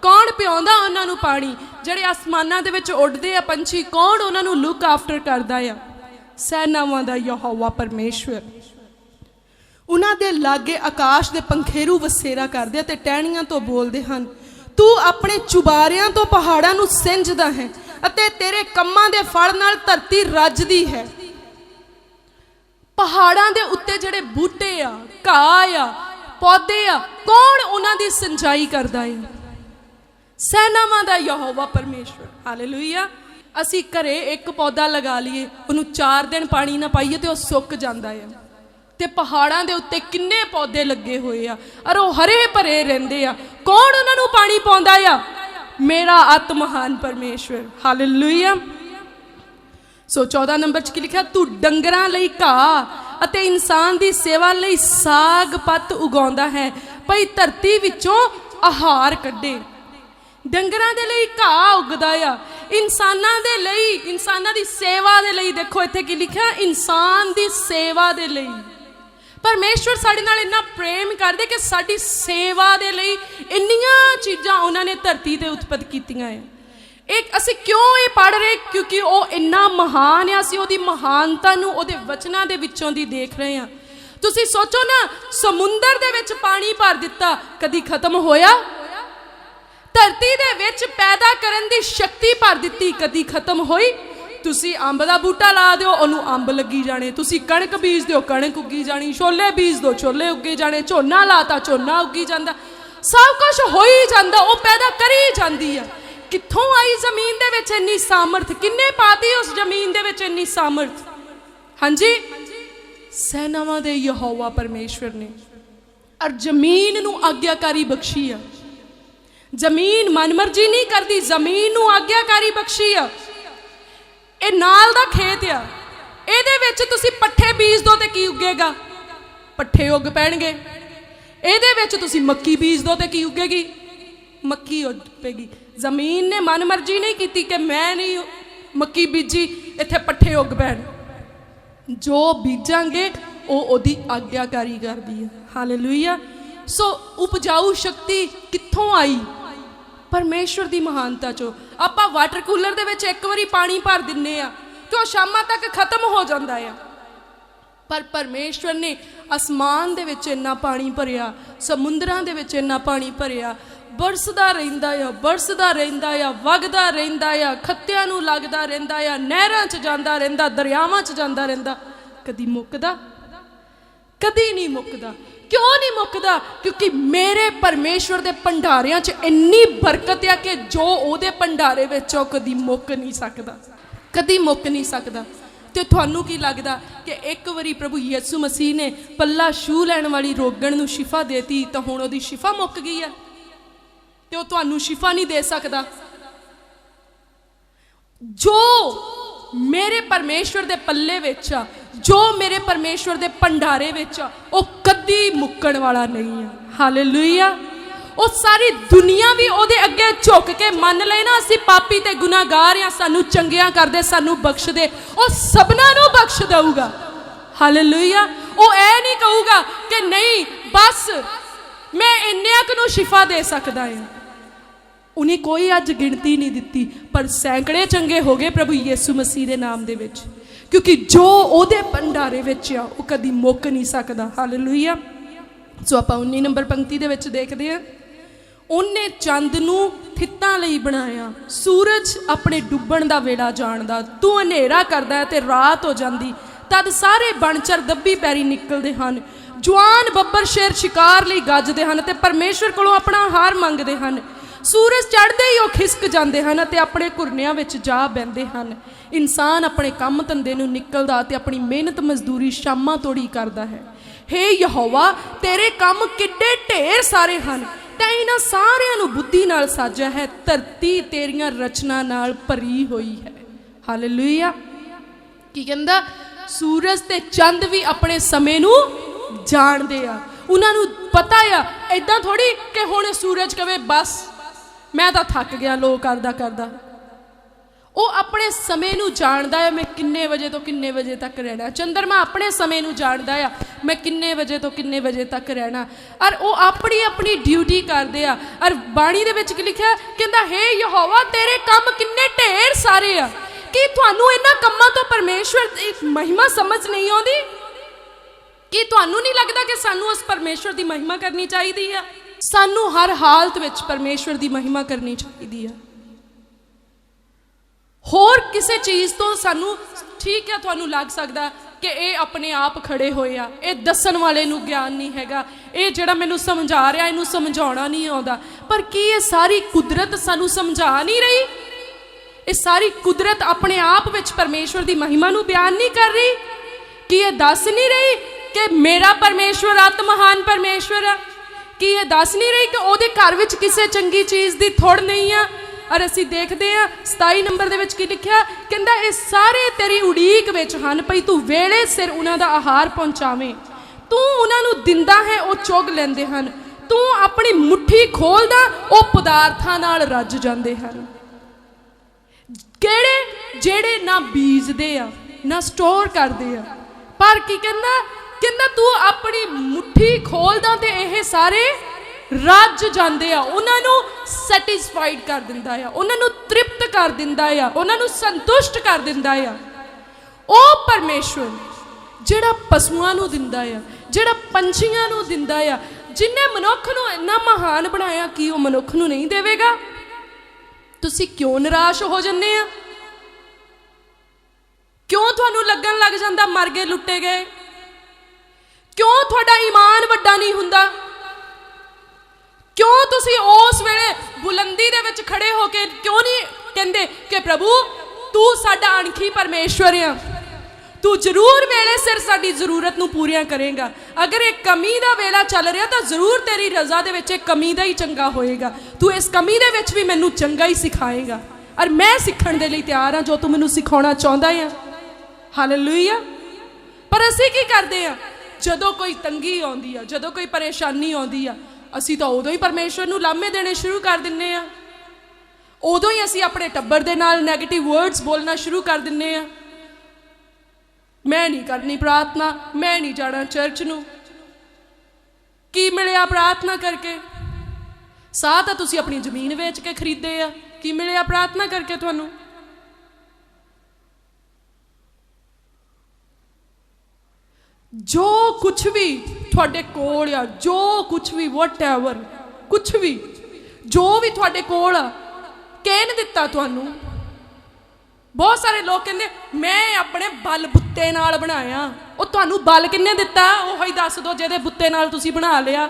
कौन पिआउंदा उन्हां नूं पानी? जिहड़े आसमानां दे विच उड़दे आ पंछी, कौन उन्हां नूं लुक आफ्टर करदा आ? सैनावां दा यहोवा परमेश्वर। उन्हां दे लागे आकाश दे पंखेरू वसेरा करदे ते टहनियां तो बोलदे हन, तू अपने चुबारियां तो पहाड़ां नूं सिंजदा है अते तेरे कम्मां दे फल नाल धरती रजदी है। पहाड़ां दे उत्ते जिहड़े बूटे आ, घाह आ, पौधे आ, कौन उन्हां दी सिंचाई करदा है? सैनावां दा यहोवा परमेश्वर। हालेलुया। असी घरे एक पौधा लगा लीए, उन्होंने 4 दिन पानी ना पाइए तो सुक जाता है। ते पहाड़ां दे उत्ते किन्ने पौधे लगे हुए आ और वो हरे भरे रहिंदे आ, कौन उन्होंने पानी पाउंदा आ? मेरा आत्महान परमेश्वर। हालेलुया। सो 14 नंबर च की लिखा, तू डंगरां लई घाह अते इंसान दी सेवा लई साग पत उगाउंदा है, भई धरती विचों आहार कड्डे। डंगरां दे लई घाह उगदा आ, इंसानां दे लई, इंसानां दी सेवा दे लई। देखो इत्थे की लिखा, इंसान दी सेवा दे लई। परमेश्वर साडे नाल इन्ना प्रेम करदे कि साडी सेवा दे लई इन्नियां चीज़ां उन्हां ने धरती ते उत्पत्त कीतियां है। एक असी क्यों ये पढ़ रहे? क्योंकि वो इन्ना महान है, असी उहदी महानता नूं उहदे वचनां दे विचों दी देख रहे हैं। तुसी सोचो ना, समुंदर दे विच पानी भर दिता, कदी खत्म होया? धरती दे विच पैदा करन दी शक्ति भर दिती, कदी खत्म होई? तुसी अंब दा बूटा ला दिओ, ओनू अंब लगी जाने। तुसी कणक बीज दिओ, कणक उगी जानी। छोले बीज दो, छोले उगे जाने। झोना लाता, झोना उगी जांदा। सब कुछ हो ही जांदा, वो पैदा करी जांदी है। कित्थों आई जमीन दे विच इन्नी सामर्थ? किन्ने पाती उस जमीन दे विच इन्नी सामर्थ? हाँ जी, सैनावां दे यहोवा परमेश्वर ने। और जमीन नूं आग्याकारी बख्शी आ। जमीन मनमर्जी नहीं करती, जमीन नूं आग्याकारी बख्शी आ। ये नाल दा खेत आ, इहदे विच तुसी पट्ठे बीज दो ते की उगेगा? पट्ठे उग पैणगे। इहदे विच तुसी मक्की बीज दो ते की उगेगी? मक्की उग पेगी। जमीन ने मनमर्जी नहीं की कि मैं नहीं मक्की बीजी, इत्थे पट्ठे उग पैण। जो बीजांगे वो ओदी आग्याकारी करदी है। हालेलुया। सो उपजाऊ शक्ति कित्थों आई? परमेश्वर की महानता चो। आपां वाटर कूलर दे विच एक बारी पानी भर दिन्ने आ तो शामां तक खत्म हो जाता है, पर परमेश्वर ने आसमान दे विच इन्ना पानी भरिया, समुंदरां दे विच इन्ना पानी भरिया, बरसदा रहिंदा आ, बरसदा रहिंदा आ, वगदा रहिंदा आ, खत्तियां नूं लगदा रहिंदा आ, नहरां च जांदा रहिंदा, दरियावां च जांदा रहिंदा। कदी मुकदा? कदी नहीं मुकदा। क्यों नहीं मुकदा? क्योंकि मेरे परमेश्वर दे भंडारियां च इन्नी बरकत है कि जो ओदे भंडारे विचों कदी मुक नहीं सकदा, कदी मुक नहीं सकदा। ते तुहानू की लगदा कि एक बारी प्रभु यीशु मसीह ने पल्ला छू लैण वाली रोगण नूं शिफा देती तो हुण ओदी शिफा मुक गई है ते ओह तुहानू शिफा नहीं दे सकदा? जो मेरे परमेश्वर दे पल्ले विच आ, जो मेरे परमेश्वर दे भंडारे विच आ, वो कदी मुक्कण वाला नहीं है। हालेलुया। वो सारी दुनिया भी ओदे अगे झुक के मन ले ना, असी पापी ते गुनाहगार आ, सानू चंगियां कर दे, सानू बख्श दे, वो सबना नू बख्श देऊगा। हालेलुया। वो ऐ नहीं कहूगा कि नहीं बस मैं इन्नियां नू शिफा दे सकदा है। उन्हें कोई अज गिनती नहीं दिती, पर सैकड़े चंगे हो गए प्रभु यीशु मसीह के नाम दे विच, क्योंकि जो ओदे भंडारे विच आ वो कदी मुक नहीं सकदा। हालेलुया। सो आपां 19 नंबर पंक्ति दे विच देखदे हां, उन्हें चंद नूं थित्तां लई बनाया, सूरज अपने डुब्बण दा वेला जाणदा, तू हनेरा करदा है ते रात हो जांदी, तद सारे बनचर दब्बी पैरी निकलदे हन, जवान बब्बर शेर शिकार लई गजदे हन ते परमेश्वर कोलों अपना हार मंगदे हन। सूरज चढ़ते ही वो खिसक जाते हैं ते अपने घुरनियां विच जा बहिंदे हन। इंसान अपने काम धंधे नूं निकलदा ते अपनी मेहनत मजदूरी शामां तोड़ी करदा है। हे यहोवा, तेरे काम किड्डे ढेर सारे हन, तैं इन्हां सारियां नूं बुद्धि नाल साजा है, धरती तेरियां रचना नाल भरी हुई है। हालेलुया। की कहंदा? सूरज ते चंद भी अपने समय नूं जाणदे आ, उन्हां नूं पता आ। ऐदां थोड़ी कि हुण सूरज कहे बस मैं तो थक गया लो करदा करदा, ਉਹ ਆਪਣੇ ਸਮੇਂ ਨੂੰ ਜਾਣਦਾ ਹੈ, मैं किन्ने वजे तो किन्ने वजे तक रहना। चंद्रमा अपने समय ਨੂੰ ਜਾਣਦਾ ਆ, मैं किन्ने वजे तो किन्ने वजे तक रहना। और वो अपनी अपनी ड्यूटी करते आ। और बाणी ਦੇ ਵਿੱਚ ਕੀ ਲਿਖਿਆ, ਕਹਿੰਦਾ हे यहोवा तेरे ਕੰਮ किन्ने ढेर सारे आ। कि ਤੁਹਾਨੂੰ ਇਹਨਾਂ ਕੰਮਾਂ ਤੋਂ ਪਰਮੇਸ਼ਵਰ ਦੀ ਮਹਿਮਾ ਸਮਝ ਨਹੀਂ ਆਉਂਦੀ? ਕਿ ਤੁਹਾਨੂੰ ਨਹੀਂ ਲੱਗਦਾ ਕਿ ਸਾਨੂੰ ਉਸ ਪਰਮੇਸ਼ਵਰ ਦੀ ਮਹਿਮਾ ਕਰਨੀ ਚਾਹੀਦੀ ਆ? ਸਾਨੂੰ ਹਰ ਹਾਲਤ ਵਿੱਚ ਪਰਮੇਸ਼ਵਰ ਦੀ ਮਹਿਮਾ ਕਰਨੀ ਚਾਹੀਦੀ ਆ। होर किसी चीज़ तो सानू ठीक है तुहानू लग सकता कि ये अपने आप खड़े होए आ, ये दसन वाले नू ज्ञान नहीं हैगा, ये जिहड़ा मैनू समझा रहा इनू समझाउणा नहीं आउंदा। पर की ये सारी कुदरत सानू समझा नहीं रही? ये सारी कुदरत अपने आप विच परमेश्वर दी महिमा नू बयान नहीं कर रही? कि ये दस नहीं रही कि मेरा परमेश्वर अत महान परमेश्वर है? कि ये दस नहीं रही कि उहदे घर विच किसी चंगी चीज़ दी थोड़ नहीं है? और असी देखते हैं 27 नंबर दे विच की लिखिया, कहंदा ये सारे तेरी उड़ीक विच हन पई तू वेले सिर उन्हां दा आहार पहुंचावें। तू उन्हां नू दिंदा है वो चुग लैंदे हन, तू अपनी मुट्ठी खोलदा वो पदार्थां नाल रज जांदे हन। किहड़े? जेड़े ना बीजदे आ ना स्टोर करदे आ, पर की कहंदा, कहंदा तू अपनी मुट्ठी खोलदा ते ये सारे रज जाते आ, उन्होंने सैटिस्फाइड कर दिंदा आ, उन्होंने तृप्त कर दिंदा आ, उन्होंने संतुष्ट कर दिंदा आ। ओ परमेश्वर जिहड़ा पशुआं नूं दिंदा आ, जिहड़ा पंछियां नूं दिंदा आ, जिन्हें मनुख नूं इन्ना महान बनाया, कि वो मनुख नूं नहीं देवेगा? तुसीं क्यों निराश हो जन्ने आ? क्यों तुहानूं लगन लग जांदा मर गए लुट्टे गए? क्यों तुहाडा ईमान वड्डा नहीं हुंदा? क्यों तुसी उस वेले बुलंदी दे विच खड़े होके क्यों नहीं कहंदे कि प्रभु तू साडा अणखी परमेश्वर आ, तू जरूर वेले सिर साडी जरूरत नूं पूरियां करेगा। अगर एक कमी दा वेला चल रहा तो जरूर तेरी रज़ा दे विच कमी दा ही चंगा होएगा, तू इस कमी दे विच भी मैनूं चंगा ही सिखाएगा। और मैं सीखण दे लई तैयार हाँ जो तू मैनूं सिखाउणा चाहुंदा है। हालेलुया। पर असीं की करदे आ? जदों कोई तंगी आउंदी आ, जदों कोई परेशानी आउंदी आ, असी तो उदों ही परमेश्वर नूं लामे देने शुरू कर दिंने आ। उदों ही असी अपने टब्बर दे नाल नैगेटिव वर्ड्स बोलना शुरू कर दिंने आ। मैं नहीं करनी प्रार्थना, मैं नहीं जाना चर्च नूं। की मिलिया प्रार्थना करके? साह तां तुसीं अपनी जमीन वेच के खरीदे आ, की मिलिया प्रार्थना करके तुहानूं? जो कुछ भी थोड़े कोल आ, जो कुछ भी वट एवर कुछ भी जो भी थोड़े कोल आ, कहन दिता तुहानूं? बहुत सारे लोग कहंदे मैं अपने बल बुत्ते नाल बनाया। वो तुहानूं बल किन्ने दिता? ओही दस दो जिहदे बुत्ते नाल तुसीं बना लिया।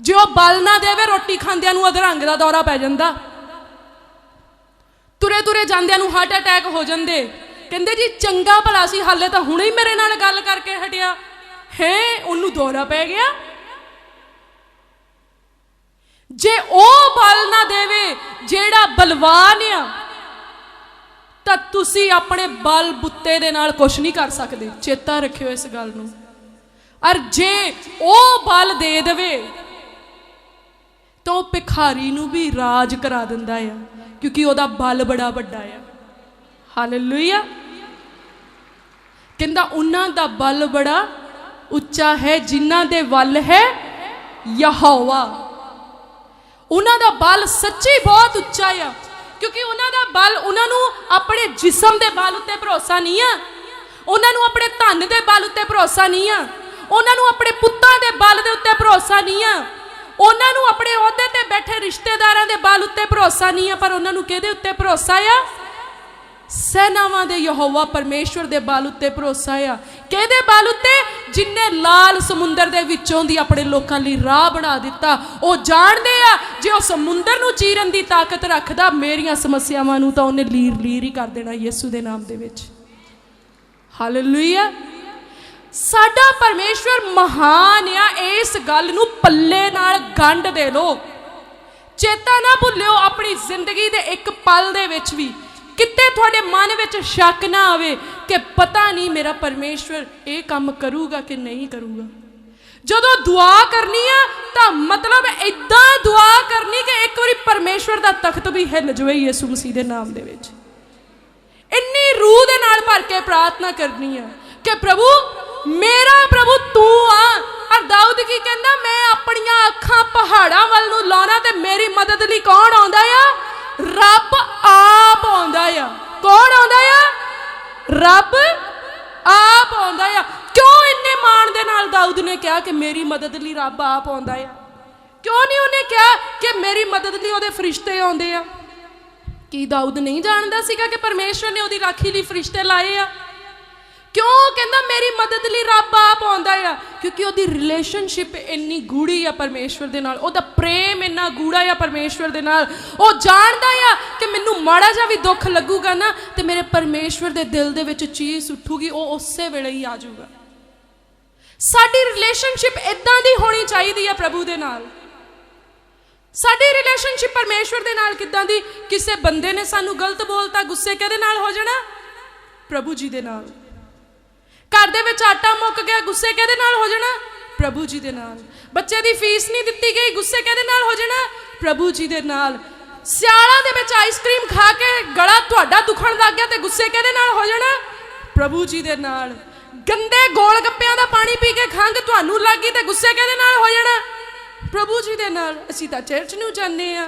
जे वो बल ना देवे रोटी खांदियां नूं अधरंग दा दौरा पै जांदा, तुरे तुरे जांदियां नूं हार्ट अटैक हो जांदे। कहंदे जी चंगा भला सी हाले तो हुणे ही मेरे नाल गल करके हटिया है, उन्नूं दौरा पै गया। जे ओ बल ना देवे जेड़ा बलवान आ, तां तुसी अपने बल बुत्ते दे नाल कुछ नहीं कर सकदे। चेता रखियो इस गल नूं। और जे ओ बल दे देवे तो भिखारी नूं भी राज करा दिंदा है, क्योंकि ओदा बल बड़ा वड्डा है। हालेलुया। कहंदा उन्हां दा बल बड़ा उच्चा है जिन्हां दे वल है यहोवा। उन्हां दा बल सच्ची बहुत उच्चा है, क्योंकि उन्हां दा बल उन्हां नूं अपने जिस्म दे बल उत्ते भरोसा नहीं है, उन्हां नूं अपने धन दे बल उत्ते भरोसा नहीं है, उन्हां नूं अपने पुत्तां दे बल दे उत्ते भरोसा नहीं है, उन्हां नूं अपने ओहदे ते बैठे रिश्तेदारां दे बल उत्ते भरोसा नहीं है, पर उन्हां नूं किहदे उत्ते भरोसा है? सेनावां दे यहोवा परमेश्वर दे बल उत्ते भरोसा है। किहदे बल उत्ते? जिन्ने लाल समुंदर दे विचों दी अपने लोकां लई राह बना दिता। वो जानदे आ जे वो समुंदर नूं चीरन दी ताकत रखदा, मेरियां समस्यावां नूं तां उहने लीर लीर ही कर देना यीशु दे नाम दे विच। हालेलुया। साडा परमेश्वर महान आ, इस गल नूं पल्ले नाल गंढ दे लो। चेता ना भुल्लिओ अपनी जिंदगी दे एक पल दे विच भी किते थोड़े मन विच शक ना आवे कि पता नहीं मेरा परमेश्वर ये काम करूगा कि नहीं करूगा। जदों दुआ करनी है तो मतलब इदां दुआ करनी कि एक बारी परमेश्वर दा तख्त भी हिल जाए यीशु मसीह दे नाम दे विच। रूह दे नाल भर के प्रार्थना करनी है कि प्रभु मेरा प्रभु तू आ। और दाऊद की कहंदा मैं अपनियां अखां पहाड़ां वल नूं लाउणा ते मेरी मदद लई कौन आउंदा आ? रब आप आउंदा आ। कौन आउंदा आ? रब आप आउंदा आ। क्यों इन्ने मान दे नाल दाऊद ने कहा कि मेरी मदद लई रब आप आउंदा आ? क्यों नहीं उन्हें कहा कि मेरी मदद लई ओहदे फरिश्ते आउंदे आ? कि दाऊद नहीं जानदा सीगा कि परमेश्वर ने ओहदी राखी लई फरिश्ते लाए आ? क्यों कहंदा मेरी मदद लई रब आप आउंदा आ? क्योंकि ओहदी रिलेशनशिप इन्नी गूढ़ी आ परमेश्वर दे नाल, ओहदा प्रेम इन्ना गूढ़ा आ परमेश्वर दे नाल। ओह जानदा आ कि मैनू माड़ा जा भी दुख लगूगा ना ते मेरे परमेश्वर दे दिल दे विच चीज़ उठूगी, ओह उसे वेले ही आ जाऊगा। साडी रिलेशनशिप इदां दी होनी चाहिदी आ प्रभु दे नाल। साडी रिलेशनशिप परमेश्वर दे नाल किदां दी? किसी बंदे ने सानू गलत बोलता, गुस्से किहदे नाल हो जाना? प्रभु जी दे नाल। घर दे विच आटा मुक गया, गुस्से किहदे नाल हो जाना? प्रभु जी दे नाल। बच्चे दी फीस नहीं दित्ती गई, गुस्से किहदे नाल हो जाना? प्रभु जी दे नाल। सियाला दे विच आइसक्रीम खा के गला तुहाडा दुखण लग गया ते गुस्से किहदे नाल हो जाना? प्रभु जी दे नाल। गंदे गोल गप्पियां दा पानी पी के खंघ तुहानू लग गई ते गुस्से किहदे नाल हो जाना? प्रभु जी दे नाल। असीं तां चर्च नूं जांदे आ।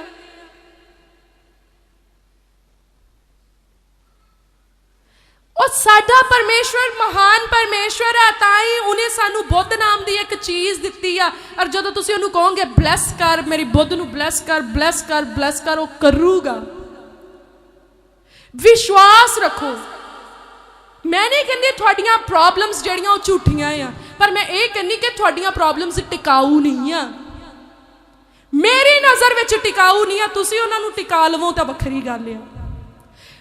और साडा परमेश्वर महान परमेश्वर है, ताई उन्हें सानू बुद्ध नाम की एक चीज़ दिती आ। और जो तुसीं उहनूं कहोगे ब्लैस कर, मेरी बुद्ध नूं ब्लैस कर, ब्लैस कर, ब्लैस कर, वो करूगा। विश्वास रखो। मैं नहीं कहती तुहाडियां प्रॉब्लम्स जिहड़ियां वो झूठियां आ, पर मैं ये कहनी कि तुहाडियां प्रॉब्लम्स टिकाऊ नहीं आ। मेरी नज़र में टिकाऊ नहीं आ। तुसीं उहनां नूं टिका लवो तां वखरी गल आ।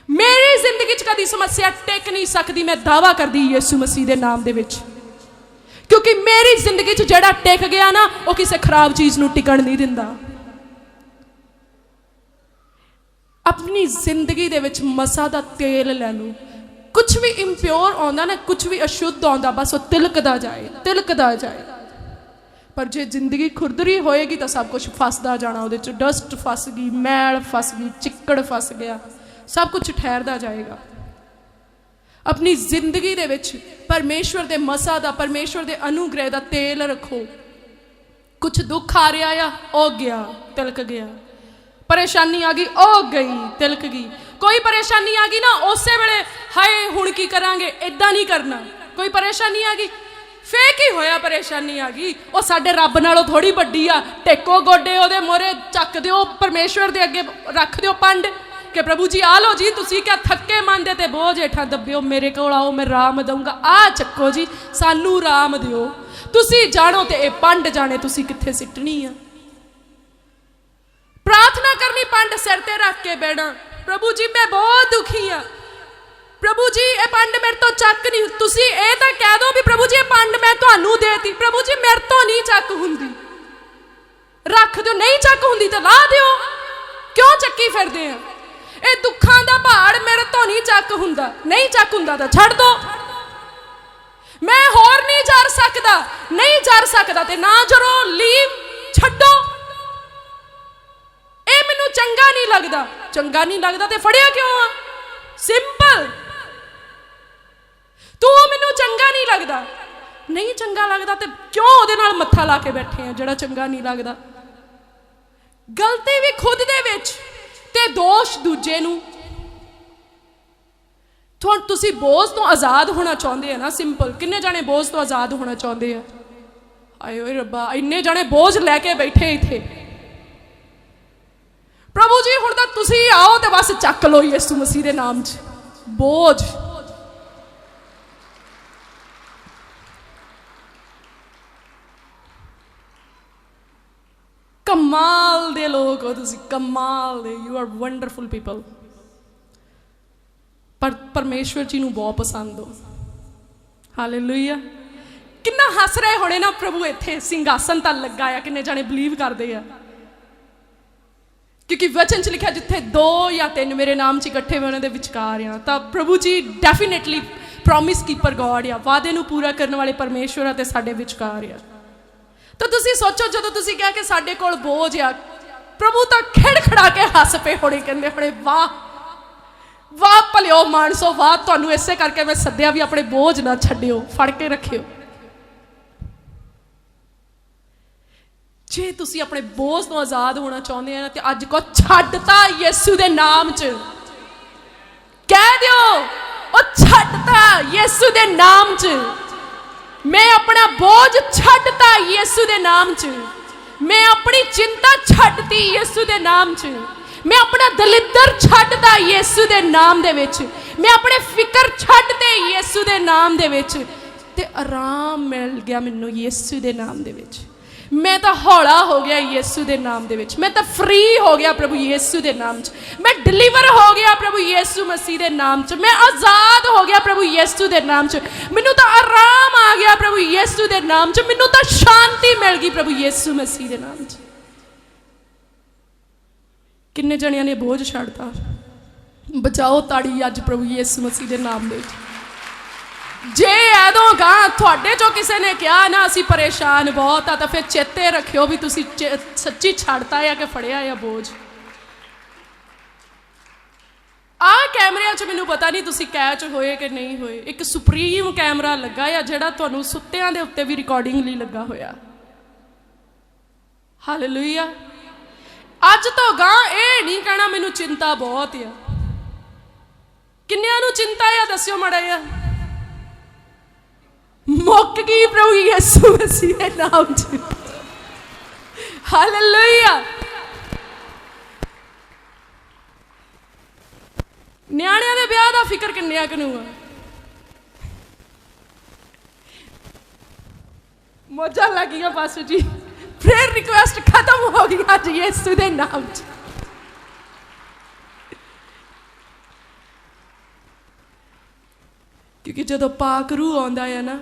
मेरी जिंदगी च कदी समस्या टिक नहीं सकती, मैं दावा करदी यीशु मसीह के नाम दे विच, क्योंकि मेरी जिंदगी च जिहड़ा टिक गया ना वो किसी खराब चीज़ नूं टिकण नहीं दिंदा। अपनी जिंदगी दे विच मसा दा तेल ले लो। कुछ भी इंप्योर आउंदा ना, कुछ भी अशुद्ध आउंदा, बस वो तिलकदा जाए, तिलकदा जाए। पर जे जिंदगी खुरदरी होएगी तो सब कुछ फसदा जाना, उहदे च डस्ट फस गई, मैल फस गई, चिक्कड़ फस गया, सब कुछ ठहरदा जाएगा। अपनी जिंदगी दे विच परमेश्वर दे मसा दा, परमेश्वर दे अनुग्रह दा तेल रखो। कुछ दुख आ रहा आ, ओ गया, तिलक गया। परेशानी आ गई, ओ गई, तिलक गई। कोई परेशानी आ गई ना, उस वेले हाय हुण की करांगे, इदां नहीं करना। कोई परेशानी आ गई, फेक ही होया परेशानी आ गई, वो साडे रब नालों थोड़ी वड्डी आ। टेको गोडे ओहदे मोहरे चक दिओ, परमेश्वर दे अगे रख दिओ पंड कि प्रभु जी आ लो जी, तुसी क्या थके मंदे ते बोझ हेठां दबिओ, मेरे कोल आओ, मैं राम दूंगा। आ चक्को जी, सानू राम दिओ। तुसी जानो ते पंड जाने तुसी कित्थे सिटनी आ। प्रार्थना करनी, पंड सिर ते रख के बैठना, प्रभु जी मैं बहुत दुखी हाँ, प्रभु जी ये पंड मेरे तो चक नहीं। तुसी ये तां कह दो भी प्रभु जी ये पंड मैं तुहानू देती, प्रभु जी मेरे तो नहीं चक हुंदी, रख दो। नहीं चक हुंदी तो ला दिओ, क्यों चक्की फिरदे आ? ये दुखां दा पहाड़ मेरे तो नहीं चक हुंदा, नहीं चक हुंदा तो छड़ दो। मैं होर नहीं जर सकदा, नहीं जर सकदा ते ना जरो, लीव छड्डो। ये मैनू चंगा नहीं लगदा, चंगा नहीं लगदा ते फड़िया क्यों आ? सिंपल। तू मैनू चंगा नहीं लगदा, नहीं चंगा लगदा ते क्यों उहदे नाल मत्था ला के बैठे हैं जिहड़ा चंगा नहीं लगदा? गलती भी खुद दे विच ते दोष दूजे नू। तुसी बोझ तो आज़ाद होना चाहते हैं ना? सिंपल। किन्ने जाने बोझ तो आज़ाद होना चाहते हैं? आए ओए रब्बा, इन्ने जाने बोझ लैके बैठे इत्थे। प्रभु जी हुण तां तुसी आओ ते बस चक लो यीशु मसीह दे नाम च बोझ। कमाल दे लोग हो तुसी, कमाल दे। You are wonderful people. पर परमेश्वर जी नू बहुत पसंद हो। हालेलुया। किन्ना हस रहे होने ना प्रभु इत्थे सिंघासन तां लगा आ। किन्ने जाने बिलीव करदे आ, क्योंकि वचन च लिखा जिथे 2 या 3 मेरे नाम च इकट्ठे मैं उन्हां दे विचकार आ। तां प्रभु जी डेफिनेटली प्रॉमिस कीपर गॉड आ, वादे नू पूरा करने वाले परमेश्वर आ ते साडे विचकार आ। तो तुसी सोचो जदों तुसी कहा कि साडे कोल बोझ आ, प्रभु तां खिड़खड़ा के हस पे होणे, कहंदे होणे वाह वाह भलियो मानसो वाह, तुहानू इसे करके मैं सद्दिया भी अपने बोझ ना छड्डियो, फड़ के रखियो। जे तुसी अपने बोझ तो आज़ाद होना चाहते हैं तो अज को छड्डता यीशु दे नाम च, कह दियो ओ छड्डता यीशु दे नाम च। मैं अपना बोझ छड्डता यीशु दे नाम च, मैं अपनी चिंता छड्डती यीशु दे नाम च, मैं अपना दलिद्र छड्डता यीशु दे नाम दे विच, मैं अपने फिकर छड्डते यीशु दे नाम दे विच, ते आराम मिल गया मैनू यीशु दे नाम दे विच। मैं तो हौला हो गया यीशु दे नाम दे विच, मैं तो फ्री हो गया प्रभु यीशु दे नाम च, मैं डिलीवर हो गया प्रभु यीशु मसीह दे नाम च, मैं आज़ाद हो गया प्रभु यीशु दे नाम च, मैनू तो आराम आ गया प्रभु यीशु दे नाम च, मैनू तो शांति मिल गई प्रभु यीशु मसीह दे नाम च। किन्ने जणियां ने बोझ छड्डता? बचाओ ताड़ी अज प्रभु यीशु मसीह दे नाम दे। जे एदों गां तुहाडे चों किसी ने कहा ना असी परेशान बहुत आ, तो फिर चेते रखियो भी तुसी सच्ची छड्डता है कि फड़िया है बोझ। आ कैमरिਆਂ च मैनू पता नहीं तुसी कैच होए कि नहीं होए, एक सुप्रीम कैमरा लगा है जिहड़ा तुहानू सुत्तियां दे उत्ते भी रिकॉर्डिंग लई लगा होया। हालेलुया। अज तो गां ये नहीं कहना मैनू चिंता बहुत है। किन्नियां नू चिंता है दस्यो माड़ा जिहा? मुक गई प्रभु यीशु मसीह दे नाम च। हालेलुया। न्याणियां दे ब्याह दा फिकर किन्नियां कनू आ? मौजा लग गई पास जी। फिर रिक्वेस्ट खत्म हो गई अज यीशु दे नाम च। क्योंकि जो पाक रूह आंदा है ना,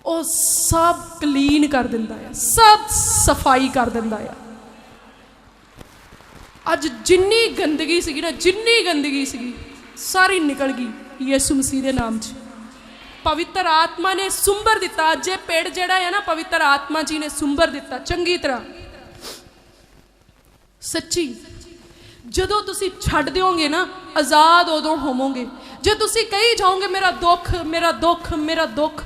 वो सब क्लीन कर दिंदा है, सब सफाई कर दिंदा है। अज जिन्नी गंदगी सी ना, जिन्नी गंदगी सी सारी निकल गई यीशु मसीह दे नाम च। पवित्र आत्मा ने सुंबर दिता। जे पेड़ जड़ा है ना, पवित्र आत्मा जी ने सुंबर दिता चंगी तरह। सच्ची जदों तुसी छड्ड दिओगे ना, आज़ाद उदों होवोगे। जे तुसी कही जाओगे मेरा दुख मेरा दुख मेरा दुख,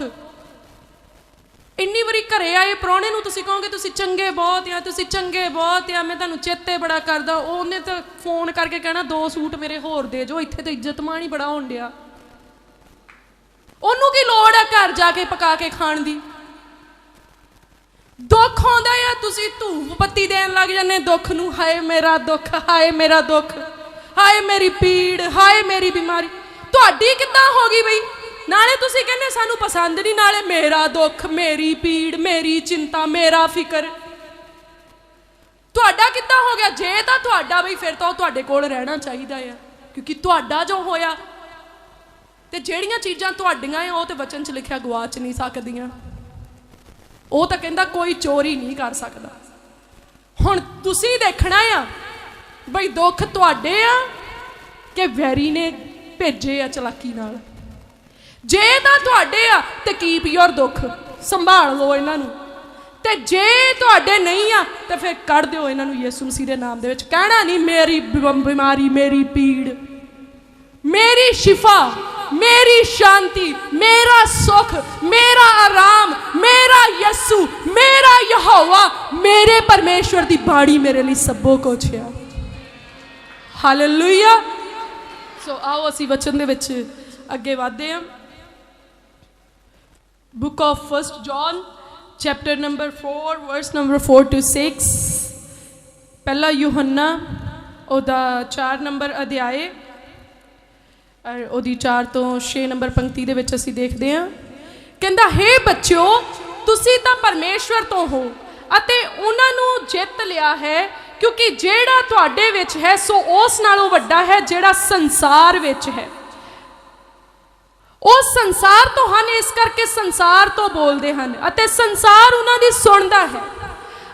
इन्नी बारी घरे आए प्राहुणे नूं तुसी कहोगे तुसी चंगे बहुत आ, तुसी चंगे बहुत आ, मैं तुहानूं चेते बड़ा करदा। उहने तो फोन करके कहना 2 सूट मेरे होर दे जो, इत्थे तो इज्जत मान ही बड़ा होण डिया। ओनू की लोड़ है घर जाके पका के खाण दी? दुख आंदा है तुसी धूप बत्ती देन लग जाने दुख नूं। हाय मेरा दुख, हाय मेरा दुख, हाय मेरी पीड़, हाय मेरी बीमारी। तुहाडी किद्दां हो गई बई? नाले तुसी कहने सानू पसंद नहीं, नाले मेरा दुख, मेरी पीड़, मेरी चिंता, मेरा फिकर। तुहाडा किद्दां हो गया? जे तां तुहाडा बई फिर तो तुहाडे कोल रहना चाहिदा है, क्योंकि तुहाडा जो होया ते जेड़ियां चीज़ां तुहाडियां है वो तो वचन च लिखिया गवाच नहीं सकदियां। वो तो कहंदा कोई चोरी नहीं कर सकदा। हुण तुसी देखना आ बई दुख तुहाडे आ कि वैरी ने भेजे आ चलाकी नाल। जे तां तुहाडे आ ते कीप योर दुख, संभाल लो इन्हां नूं। ते जे तुहाडे नहीं आ ते फिर कढ दिओ इन्हां नूं यीशु मसीह दे नाम दे विच। कहना नहीं मेरी बीमारी, मेरी पीड़, मेरी शिफा, मेरी शांति, मेरा सुख, मेरा आराम, मेरा यस्सु, मेरा यहोवा, मेरे परमेश्वर दी बाड़ी मेरे लिए सबो कुछ है। हालेलुया। सो आओ असी वचन दे विच अगे वधदे हां। Book of 1 John chapter number 4 verse number 4 to 6। पहला यूहन्ना ओदा 4 नंबर अध्याय और ओदी 4 तो 6 नंबर पंक्ति दे विच असीं देखदे हां। कहंदा हे बच्चों तुसीं तां परमेश्वर तो हो अते उन्हां नूं जित लिया है, क्योंकि जेड़ा तुहाडे विच है सो उस नालों वड्डा है जेड़ा संसार विच है। उस संसार तो हन, इस करके संसार तो बोलते हैं अते संसार उन्हां दी सुणदा है।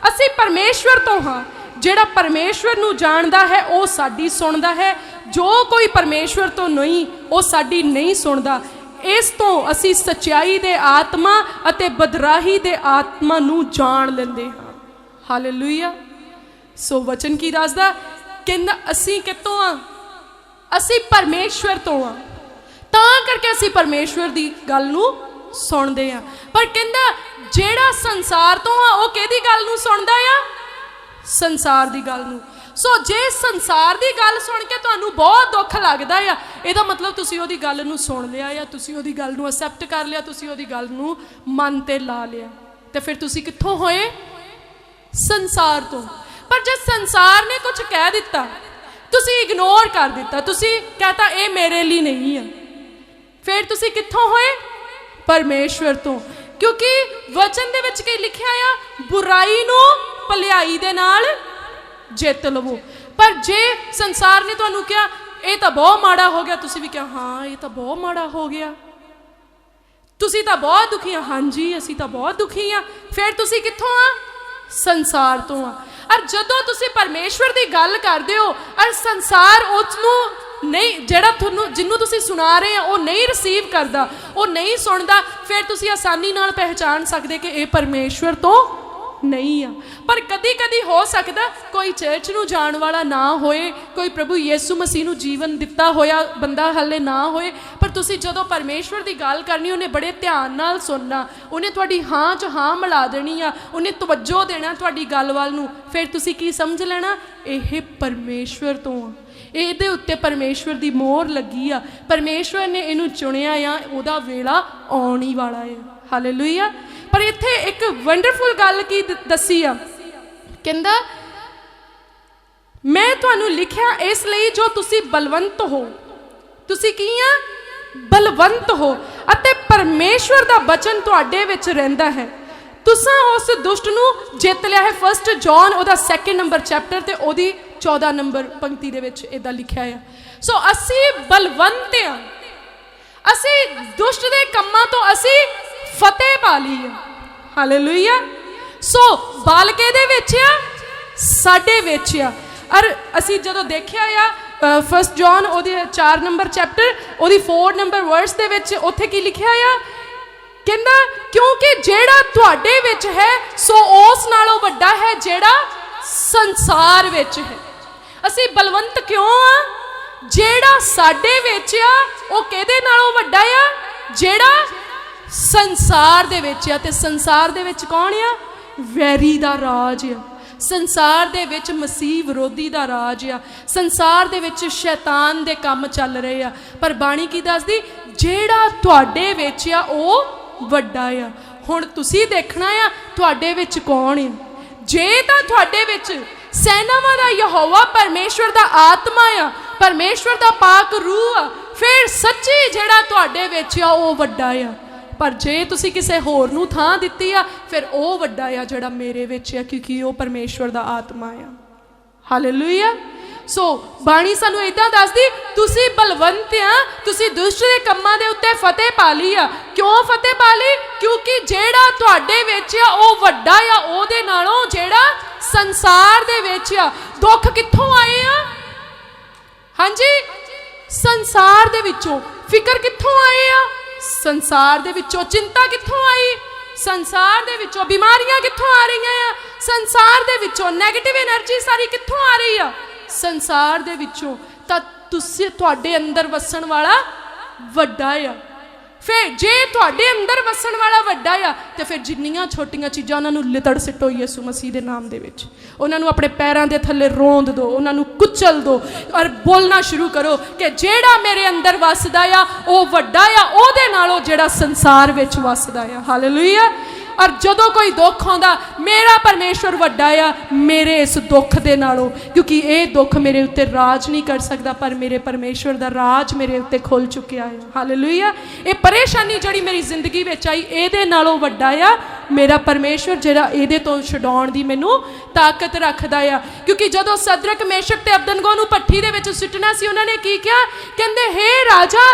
असीं परमेश्वर तो हाँ, जेड़ा परमेश्वर नूं जानदा है वो साडी सुणदा है। जो कोई परमेश्वर तो नहीं वो साडी नहीं सुणदा। इस तो असीं सच्चाई दे आत्मा अते बदराही दे आत्मा नूं जान लैंदे हां। हालेलुया। सो वचन की दसदा, कहंदा असीं कितों आ? ਅਸੀਂ ਪਰਮੇਸ਼ਵਰ ਤੋਂ ਆ, ਤਾਂ ਕਰਕੇ ਅਸੀਂ ਪਰਮੇਸ਼ਵਰ ਦੀ ਗੱਲ ਨੂੰ ਸੁਣਦੇ ਆ। ਪਰ ਕਹਿੰਦਾ ਜਿਹੜਾ ਸੰਸਾਰ ਤੋਂ ਆ ਉਹ ਕਿਹਦੀ ਗੱਲ ਨੂੰ ਸੁਣਦਾ ਆ? ਸੰਸਾਰ ਦੀ ਗੱਲ ਨੂੰ। ਸੋ ਜੇ ਸੰਸਾਰ ਦੀ ਗੱਲ ਸੁਣ ਕੇ ਤੁਹਾਨੂੰ ਬਹੁਤ ਦੁੱਖ ਲੱਗਦਾ ਆ, ਇਹਦਾ ਮਤਲਬ ਤੁਸੀਂ ਉਹਦੀ ਗੱਲ ਨੂੰ ਸੁਣ ਲਿਆ ਆ, ਤੁਸੀਂ ਉਹਦੀ ਗੱਲ ਨੂੰ ਅਸੈਪਟ ਕਰ ਲਿਆ, ਤੁਸੀਂ ਉਹਦੀ ਗੱਲ ਨੂੰ ਮਨ ਤੇ ਲਾ ਲਿਆ। ਤੇ ਫਿਰ ਤੁਸੀਂ ਕਿੱਥੋਂ ਹੋਏ? ਸੰਸਾਰ ਤੋਂ। ਪਰ ਜੇ ਸੰਸਾਰ ਨੇ ਕੁਝ ਕਹਿ ਦਿੱਤਾ, ਤੁਸੀਂ ਇਗਨੋਰ ਕਰ ਦਿੱਤਾ, ਤੁਸੀਂ ਕਹਤਾ ਇਹ ਮੇਰੇ ਲਈ ਨਹੀਂ ਆ, ਫਿਰ ਤੁਸੀਂ ਕਿੱਥੋਂ ਹੋਏ? ਪਰਮੇਸ਼ਵਰ ਤੋਂ। ਕਿਉਂਕਿ ਵਚਨ ਦੇ ਵਿੱਚ ਕੀ ਲਿਖਿਆ ਆ? ਬੁਰਾਈ ਨੂੰ ਭਲਾਈ ਦੇ ਨਾਲ ਜਿੱਤ ਲਵੋ। ਪਰ ਜੇ ਸੰਸਾਰ ਨੇ ਤੁਹਾਨੂੰ ਕਿਹਾ ਇਹ ਤਾਂ ਬਹੁਤ ਮਾੜਾ ਹੋ ਗਿਆ, ਤੁਸੀਂ ਵੀ ਕਿਹਾ ਹਾਂ ਇਹ ਤਾਂ ਬਹੁਤ ਮਾੜਾ ਹੋ ਗਿਆ, ਤੁਸੀਂ ਤਾਂ ਬਹੁਤ ਦੁਖੀ ਆ, ਹਾਂਜੀ ਅਸੀਂ ਤਾਂ ਬਹੁਤ ਦੁਖੀ ਆ, ਫਿਰ ਤੁਸੀਂ ਕਿੱਥੋਂ ਆ? ਸੰਸਾਰ ਤੋਂ ਆ। ਔਰ ਜਦੋਂ ਤੁਸੀਂ ਪਰਮੇਸ਼ਵਰ ਦੀ ਗੱਲ ਕਰਦੇ ਹੋ ਔਰ ਸੰਸਾਰ ਉਸ ਨੂੰ ਨਹੀਂ, ਜਿਹੜਾ ਤੁਹਾਨੂੰ ਜਿਹਨੂੰ ਤੁਸੀਂ ਸੁਣਾ ਰਹੇ ਆ ਉਹ ਨਹੀਂ ਰਿਸੀਵ ਕਰਦਾ, ਉਹ ਨਹੀਂ ਸੁਣਦਾ, ਫਿਰ ਤੁਸੀਂ ਆਸਾਨੀ ਨਾਲ ਪਹਿਚਾਣ ਸਕਦੇ ਕਿ ਇਹ ਪਰਮੇਸ਼ਵਰ ਤੋਂ ਨਹੀਂ ਆ। ਪਰ ਕਦੀ ਕਦੀ ਹੋ ਸਕਦਾ ਕੋਈ ਚਰਚ ਨੂੰ ਜਾਣ ਵਾਲਾ ਨਾ ਹੋਏ, ਕੋਈ ਪ੍ਰਭੂ ਯਿਸੂ ਮਸੀਹ ਨੂੰ ਜੀਵਨ ਦਿੱਤਾ ਹੋਇਆ ਬੰਦਾ ਹਲੇ ਨਾ ਹੋਏ, ਪਰ ਤੁਸੀਂ ਜਦੋਂ ਪਰਮੇਸ਼ਵਰ ਦੀ ਗੱਲ ਕਰਨੀ ਉਹਨੇ ਬੜੇ ਧਿਆਨ ਨਾਲ ਸੁਣਨਾ, ਉਹਨੇ ਤੁਹਾਡੀ ਹਾਂ 'ਚ ਹਾਂ ਮਿਲਾ ਦੇਣੀ ਆ, ਉਹਨੇ ਤਵੱਜੋ ਦੇਣਾ ਤੁਹਾਡੀ ਗੱਲ ਵੱਲ ਨੂੰ। ਫਿਰ ਤੁਸੀਂ ਕੀ ਸਮਝ ਲੈਣਾ? ਇਹ ਪਰਮੇਸ਼ਵਰ ਤੋਂ ਆ, ਇਹਦੇ ਉੱਤੇ ਪਰਮੇਸ਼ਵਰ ਦੀ ਮੋਹਰ ਲੱਗੀ ਆ, ਪਰਮੇਸ਼ਵਰ ਨੇ ਇਹਨੂੰ ਚੁਣਿਆ ਆ, ਉਹਦਾ ਵੇਲਾ ਆਉਣ ਹੀ ਵਾਲਾ ਹੈ। ਹਾਲੇਲੂਇਆ। ਪਰ ਇੱਥੇ ਇੱਕ ਵੰਡਰਫੁਲ ਗੱਲ ਕੀ ਦੱਸੀ ਆ, ਕਹਿੰਦਾ ਮੈਂ ਤੁਹਾਨੂੰ ਲਿਖਿਆ ਇਸ ਲਈ ਜੋ ਤੁਸੀਂ ਬਲਵੰਤ ਹੋ। ਤੁਸੀਂ ਕੀ ਆ? ਬਲਵੰਤ ਹੋ ਅਤੇ ਪਰਮੇਸ਼ਵਰ ਦਾ ਬਚਨ ਤੁਹਾਡੇ ਵਿੱਚ ਰਹਿੰਦਾ ਹੈ। ਤੁਸੀਂ ਉਸ ਦੁਸ਼ਟ ਨੂੰ ਜਿੱਤ ਲਿਆ ਹੈ। 1 ਜੌਨ ਉਹਦਾ 2 ਨੰਬਰ ਚੈਪਟਰ ਤੇ ਉਹਦੀ 14 ਨੰਬਰ ਪੰਕਤੀ ਦੇ ਵਿੱਚ ਇਦਾਂ ਲਿਖਿਆ ਆ। ਸੋ ਅਸੀਂ ਬਲਵੰਤ ਆ, ਅਸੀਂ ਦੁਸ਼ਟ ਦੇ ਕੰਮਾਂ ਤੋਂ ਅਸੀਂ ਫਤਿਹ ਪਾ ਲਈ ਹੈ। ਹਾਲੇਲੂਇਆ। ਸੋ ਬਾਲ ਕਿਹਦੇ ਵਿੱਚ ਆ? ਸਾਡੇ ਵਿੱਚ ਆ। ਔਰ ਅਸੀਂ ਜਦੋਂ ਦੇਖਿਆ ਆ 1 ਜੌਨ ਉਹਦੇ 4 ਨੰਬਰ ਚੈਪਟਰ ਉਹਦੀ 4 ਨੰਬਰ ਵਰਸ ਦੇ ਵਿੱਚ ਉੱਥੇ ਕੀ ਲਿਖਿਆ ਆ? ਕਹਿੰਦਾ ਕਿਉਂਕਿ ਜਿਹੜਾ ਤੁਹਾਡੇ ਵਿੱਚ ਹੈ ਸੋ ਉਸ ਨਾਲੋਂ ਵੱਡਾ ਹੈ ਜਿਹੜਾ ਸੰਸਾਰ ਵਿੱਚ ਹੈ। ਅਸੀਂ ਬਲਵੰਤ ਕਿਉਂ ਆ? ਜਿਹੜਾ ਸਾਡੇ ਵਿੱਚ ਆ ਉਹ ਕਿਹਦੇ ਨਾਲੋਂ ਵੱਡਾ ਆ? ਜਿਹੜਾ ਸੰਸਾਰ ਦੇ ਵਿੱਚ ਆ। ਤੇ ਸੰਸਾਰ ਦੇ ਵਿੱਚ ਕੌਣ ਆ? ਵੈਰੀ ਦਾ ਰਾਜ ਆ। ਸੰਸਾਰ ਦੇ ਵਿੱਚ ਮਸੀਹ ਵਿਰੋਧੀ ਦਾ ਰਾਜ ਆ। ਸੰਸਾਰ ਦੇ ਵਿੱਚ ਸ਼ੈਤਾਨ ਦੇ ਕੰਮ ਚੱਲ ਰਹੇ ਆ। ਪਰ ਬਾਣੀ ਕੀ ਦੱਸਦੀ? ਜਿਹੜਾ ਤੁਹਾਡੇ ਵਿੱਚ ਆ ਉਹ ਵੱਡਾ ਆ। ਹੁਣ ਤੁਸੀਂ ਦੇਖਣਾ ਆ ਤੁਹਾਡੇ ਵਿੱਚ ਕੌਣ ਆ। ਜੇ ਤਾਂ ਤੁਹਾਡੇ ਵਿੱਚ ਸੈਨਾਵਾਂ ਦਾ ਯਹੋਵਾ ਪਰਮੇਸ਼ਵਰ ਦਾ ਆਤਮਾ ਆ, ਪਰਮੇਸ਼ਵਰ ਦਾ ਪਾਕ ਰੂਹ ਆ, ਫਿਰ ਸੱਚੀ ਜਿਹੜਾ ਤੁਹਾਡੇ ਵਿੱਚ ਆ ਉਹ ਵੱਡਾ ਆ। ਪਰ ਜੇ ਤੁਸੀਂ ਕਿਸੇ ਹੋਰ ਨੂੰ ਥਾਂ ਦਿੱਤੀ ਆ ਫਿਰ ਉਹ ਵੱਡਾ ਆ ਜਿਹੜਾ ਮੇਰੇ ਵਿੱਚ ਆ, ਕਿਉਂਕਿ ਉਹ ਪਰਮੇਸ਼ਵਰ ਦਾ ਆਤਮਾ ਆ। ਹਾਲੇਲੂਇਆ। ਸੋ ਬਾਣੀ ਸਾਨੂੰ ਇਦਾਂ ਦੱਸਦੀ ਤੁਸੀਂ ਬਲਵੰਤ ਆ, ਤੁਸੀਂ ਦੁਸ਼ਟ ਦੇ ਕੰਮਾਂ ਦੇ ਉੱਤੇ ਫਤਿਹ ਪਾ ਲਈ ਆ। ਕਿਉਂ ਫਤਿਹ ਪਾ ਲਈ? ਕਿਉਂਕਿ ਜਿਹੜਾ ਤੁਹਾਡੇ ਵਿੱਚ ਆ ਉਹ ਵੱਡਾ ਆ ਉਹਦੇ ਨਾਲੋਂ ਜਿਹੜਾ ਸੰਸਾਰ ਦੇ ਵਿੱਚ ਆ। ਦੁੱਖ ਕਿੱਥੋਂ ਆਏ ਆ? ਹਾਂਜੀ, ਸੰਸਾਰ ਦੇ ਵਿੱਚੋਂ। ਫਿਕਰ ਕਿੱਥੋਂ ਆਏ ਆ? ਸੰਸਾਰ ਦੇ ਵਿੱਚੋਂ। ਚਿੰਤਾ ਕਿੱਥੋਂ ਆਈ? ਸੰਸਾਰ ਦੇ ਵਿੱਚੋਂ। ਬਿਮਾਰੀਆਂ ਕਿੱਥੋਂ ਆ ਰਹੀਆਂ ਆ? ਸੰਸਾਰ ਦੇ ਵਿੱਚੋਂ। ਨੈਗੇਟਿਵ એનર્ਜੀ ਸਾਰੀ ਕਿੱਥੋਂ ਆ ਰਹੀ ਆ? ਸੰਸਾਰ ਦੇ ਵਿੱਚੋਂ। ਤਾਂ ਤੁਸੀਂ ਤੁਹਾਡੇ ਅੰਦਰ ਵਸਣ ਵਾਲਾ ਵੱਡਾ ਆ। ਫਿਰ ਜੇ ਤੁਹਾਡੇ ਅੰਦਰ ਵਸਣ ਵਾਲਾ ਵੱਡਾ ਆ ਤੇ ਫਿਰ ਜਿੰਨੀਆਂ ਛੋਟੀਆਂ ਚੀਜ਼ਾਂ ਉਹਨਾਂ ਨੂੰ ਲਿਤੜ ਸਿੱਟੋ ਯਿਸੂ ਮਸੀਹ ਦੇ ਨਾਮ ਦੇ ਵਿੱਚ। ਉਹਨਾਂ ਨੂੰ ਆਪਣੇ ਪੈਰਾਂ ਦੇ ਥੱਲੇ ਰੋਂਦ ਦਿਓ, ਉਹਨਾਂ ਨੂੰ ਕੁਚਲ ਦਿਓ ਔਰ ਬੋਲਣਾ ਸ਼ੁਰੂ ਕਰੋ ਕਿ ਜਿਹੜਾ ਮੇਰੇ ਅੰਦਰ ਵਸਦਾ ਆ ਉਹ ਵੱਡਾ ਆ ਉਹਦੇ ਨਾਲੋਂ ਜਿਹੜਾ ਸੰਸਾਰ ਵਿੱਚ ਵਸਦਾ ਆ। ਹਾਲੇਲੂਇਆ। ਔਰ ਜਦੋਂ ਕੋਈ ਦੁੱਖ ਆਉਂਦਾ, ਮੇਰਾ ਪਰਮੇਸ਼ਵਰ ਵੱਡਾ ਆ ਮੇਰੇ ਇਸ ਦੁੱਖ ਦੇ ਨਾਲੋਂ, ਕਿਉਂਕਿ ਇਹ ਦੁੱਖ ਮੇਰੇ ਉੱਤੇ ਰਾਜ ਨਹੀਂ ਕਰ ਸਕਦਾ, ਪਰ ਮੇਰੇ ਪਰਮੇਸ਼ਵਰ ਦਾ ਰਾਜ ਮੇਰੇ ਉੱਤੇ ਖੁੱਲ ਚੁੱਕਿਆ ਹੈ। ਹਾਲੇਲੂਇਆ। ਇਹ ਪਰੇਸ਼ਾਨੀ ਜਿਹੜੀ ਮੇਰੀ ਜ਼ਿੰਦਗੀ ਵਿੱਚ ਆਈ ਇਹਦੇ ਨਾਲੋਂ ਵੱਡਾ ਆ ਮੇਰਾ ਪਰਮੇਸ਼ਵਰ, ਜਿਹੜਾ ਇਹਦੇ ਤੋਂ ਛਡਾਉਣ ਦੀ ਮੈਨੂੰ ਤਾਕਤ ਰੱਖਦਾ ਆ। ਕਿਉਂਕਿ ਜਦੋਂ ਸਦਰਕ ਮੇਸ਼ਕ ਤੇ ਅਬਦਨਗੋ ਨੂੰ ਭੱਠੀ ਦੇ ਵਿੱਚ ਸੁੱਟਣਾ ਸੀ, ਉਹਨਾਂ ਨੇ ਕੀ ਕਿਹਾ? ਕਹਿੰਦੇ ਹੇ ਰਾਜਾ,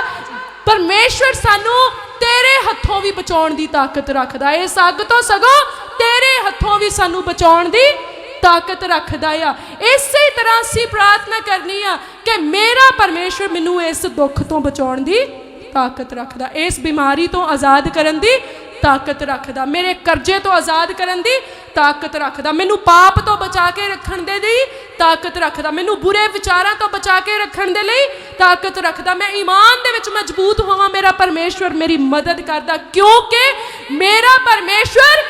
ਪਰਮੇਸ਼ਵਰ ਸਾਨੂੰ ਤੇਰੇ ਹੱਥੋਂ ਵੀ ਬਚਾਉਣ ਦੀ ਤਾਕਤ ਰੱਖਦਾ ਹੈ। ਇਸ ਅੱਗ ਤੋਂ ਸਗੋਂ ਤੇਰੇ ਹੱਥੋਂ ਵੀ ਸਾਨੂੰ ਬਚਾਉਣ ਦੀ ਤਾਕਤ ਰੱਖਦਾ ਆ। ਇਸੇ ਤਰ੍ਹਾਂ ਅਸੀਂ ਪ੍ਰਾਰਥਨਾ ਕਰਨੀ ਆ ਕਿ ਮੇਰਾ ਪਰਮੇਸ਼ਵਰ ਮੈਨੂੰ ਇਸ ਦੁੱਖ ਤੋਂ ਬਚਾਉਣ ਦੀ ਤਾਕਤ ਰੱਖਦਾ, ਇਸ ਬਿਮਾਰੀ ਤੋਂ ਆਜ਼ਾਦ ਕਰਨ ਦੀ ਤਾਕਤ ਰੱਖਦਾ, ਮੇਰੇ ਕਰਜ਼ੇ ਤੋਂ ਆਜ਼ਾਦ ਕਰਨ ਦੀ ਤਾਕਤ ਰੱਖਦਾ, ਮੈਨੂੰ ਪਾਪ ਤੋਂ ਬਚਾ ਕੇ ਰੱਖਣ ਦੇ ਦੀ ਤਾਕਤ ਰੱਖਦਾ, ਮੈਨੂੰ ਬੁਰੇ ਵਿਚਾਰਾਂ ਤੋਂ ਬਚਾ ਕੇ ਰੱਖਣ ਦੇ ਲਈ ਤਾਕਤ ਰੱਖਦਾ। ਮੈਂ ਈਮਾਨ ਦੇ ਵਿੱਚ ਮਜ਼ਬੂਤ ਹੋਵਾਂ, ਮੇਰਾ ਪਰਮੇਸ਼ਵਰ ਮੇਰੀ ਮਦਦ ਕਰਦਾ, ਕਿਉਂਕਿ ਮੇਰਾ ਪਰਮੇਸ਼ਵਰ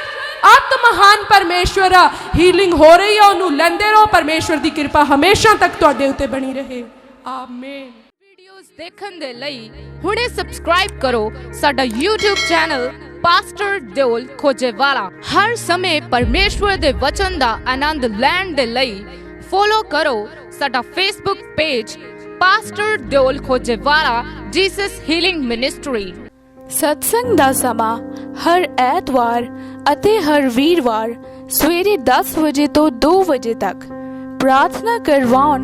ਅਤ ਮਹਾਨ ਪਰਮੇਸ਼ਵਰ ਆ। ਹੀਲਿੰਗ ਹੋ ਰਹੀ ਆ, ਉਹਨੂੰ ਲੈਂਦੇ ਰਹੋ। ਪਰਮੇਸ਼ਵਰ ਦੀ ਕਿਰਪਾ ਹਮੇਸ਼ਾ ਤੱਕ ਤੁਹਾਡੇ ਉੱਤੇ ਬਣੀ ਰਹੇ। ਆਮੀਨ। ਵੀਡੀਓਜ਼ ਦੇਖਣ ਦੇ ਲਈ ਹੁਣੇ ਸਬਸਕ੍ਰਾਈਬ ਕਰੋ ਸਾਡਾ YouTube ਚੈਨਲ ਪਾਸਟਰ ਦਿਓਲ ਖੋਜੇਵਾਲਾ। ਹਰ ਸਮੇਂ ਪਰਮੇਸ਼ਵਰ ਦੇ ਵਚਨ ਦਾ ਆਨੰਦ ਲੈਣ ਦੇ ਲਈ ਫੋਲੋ ਕਰੋ ਸਾਡਾ Facebook page pastor Deol Khojewala Jesus healing ministry. ਸਤਸੰਗ ਦਾ ਸਮਾਂ ਹਰ ਐਤਵਾਰ ਅਤੇ ਹਰ ਵੀਰਵਾਰ ਸਵੇਰੇ 10 ਵਜੇ ਤੋਂ 2 ਵਜੇ ਤੱਕ। ਪ੍ਰਾਰਥਨਾ ਕਰਵਾਉਣ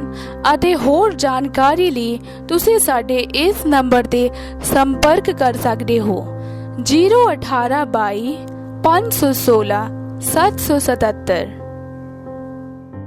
ਅਤੇ ਹੋਰ ਜਾਣਕਾਰੀ ਲਈ ਤੁਸੀਂ ਸਾਡੇ ਇਸ ਨੰਬਰ ਤੇ ਸੰਪਰਕ ਕਰ ਸਕਦੇ ਹੋ 01822 516 777।